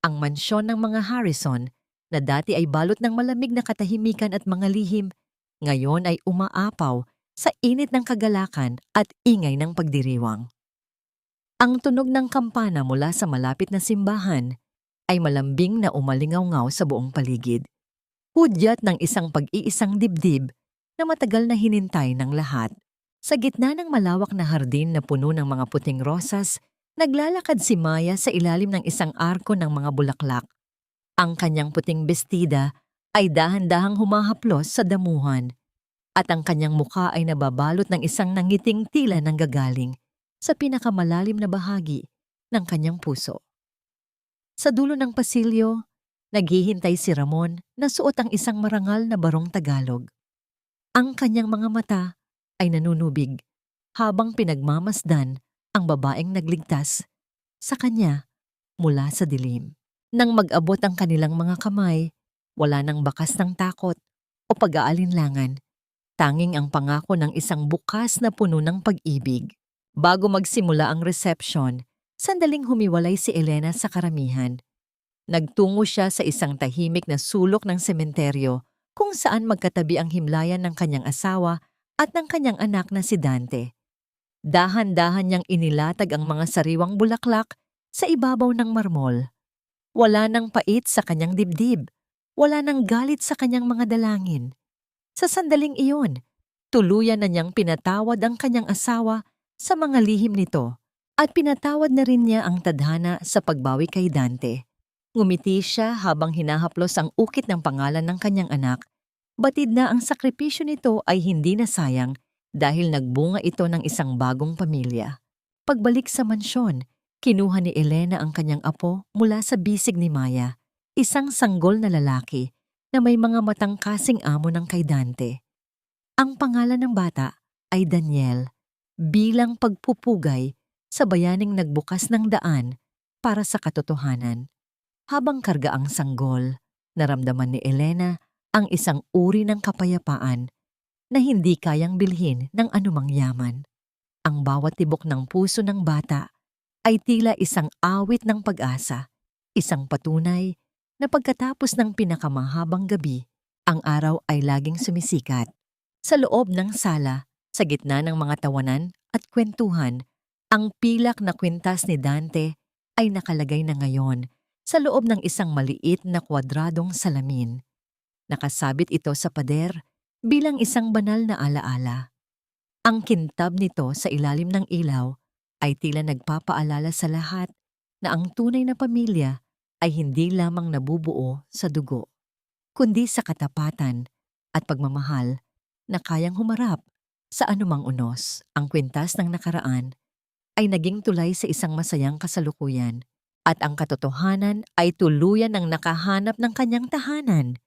Ang mansyon ng mga Harrison, na dati ay balot ng malamig na katahimikan at mga lihim, ngayon ay umaapaw sa init ng kagalakan at ingay ng pagdiriwang. Ang tunog ng kampana mula sa malapit na simbahan ay malambing na umalingaw-ngaw sa buong paligid. Hudyat ng isang pag-iisang dibdib na matagal na hinintay ng lahat. Sa gitna ng malawak na hardin na puno ng mga puting rosas, naglalakad si Maya sa ilalim ng isang arko ng mga bulaklak. Ang kanyang puting bestida ay dahan-dahang humahaplos sa damuhan at ang kanyang mukha ay nababalot ng isang nangiting tila ng gagaling sa pinakamalalim na bahagi ng kanyang puso. Sa dulo ng pasilyo, naghihintay si Ramon na suot ang isang marangal na barong Tagalog. Ang kanyang mga mata ay nanunubig habang pinagmamasdan ang babaeng nagligtas sa kanya mula sa dilim. Nang mag-abot ang kanilang mga kamay, wala nang bakas ng takot o pag-aalinlangan, tanging ang pangako ng isang bukas na puno ng pag-ibig. Bago magsimula ang reception, sandaling humiwalay si Elena sa karamihan. Nagtungo siya sa isang tahimik na sulok ng sementeryo kung saan magkatabi ang himlayan ng kanyang asawa at ng kanyang anak na si Dante. Dahan-dahan niyang inilatag ang mga sariwang bulaklak sa ibabaw ng marmol. Wala nang pait sa kanyang dibdib. Wala nang galit sa kanyang mga dalangin. Sa sandaling iyon, tuluyan na niyang pinatawad ang kanyang asawa sa mga lihim nito at pinatawad na rin niya ang tadhana sa pagbawi kay Dante. Ngumiti siya habang hinahaplos ang ukit ng pangalan ng kanyang anak. Batid na ang sakripisyo nito ay hindi nasayang dahil nagbunga ito ng isang bagong pamilya. Pagbalik sa mansyon, kinuha ni Elena ang kanyang apo mula sa bisig ni Maya, isang sanggol na lalaki na may mga matang kasing amo ng kay Dante. Ang pangalan ng bata ay Daniel, bilang pagpupugay sa bayaning nagbukas ng daan para sa katotohanan. Habang karga ang sanggol, naramdaman ni Elena ang isang uri ng kapayapaan na hindi kayang bilhin ng anumang yaman. Ang bawat tibok ng puso ng bata ay tila isang awit ng pag-asa, isang patunay na pagkatapos ng pinakamahabang gabi, ang araw ay laging sumisikat. Sa loob ng sala, sa gitna ng mga tawanan at kwentuhan, ang pilak na kwintas ni Dante ay nakalagay na ngayon sa loob ng isang maliit na kwadradong salamin. Nakasabit ito sa pader bilang isang banal na alaala. Ang kintab nito sa ilalim ng ilaw ay tila nagpapaalala sa lahat na ang tunay na pamilya ay hindi lamang nabubuo sa dugo, kundi sa katapatan at pagmamahal na kayang humarap sa anumang unos. Ang kwintas ng nakaraan ay naging tulay sa isang masayang kasalukuyan at ang katotohanan ay tuluyan ng nakahanap ng kanyang tahanan.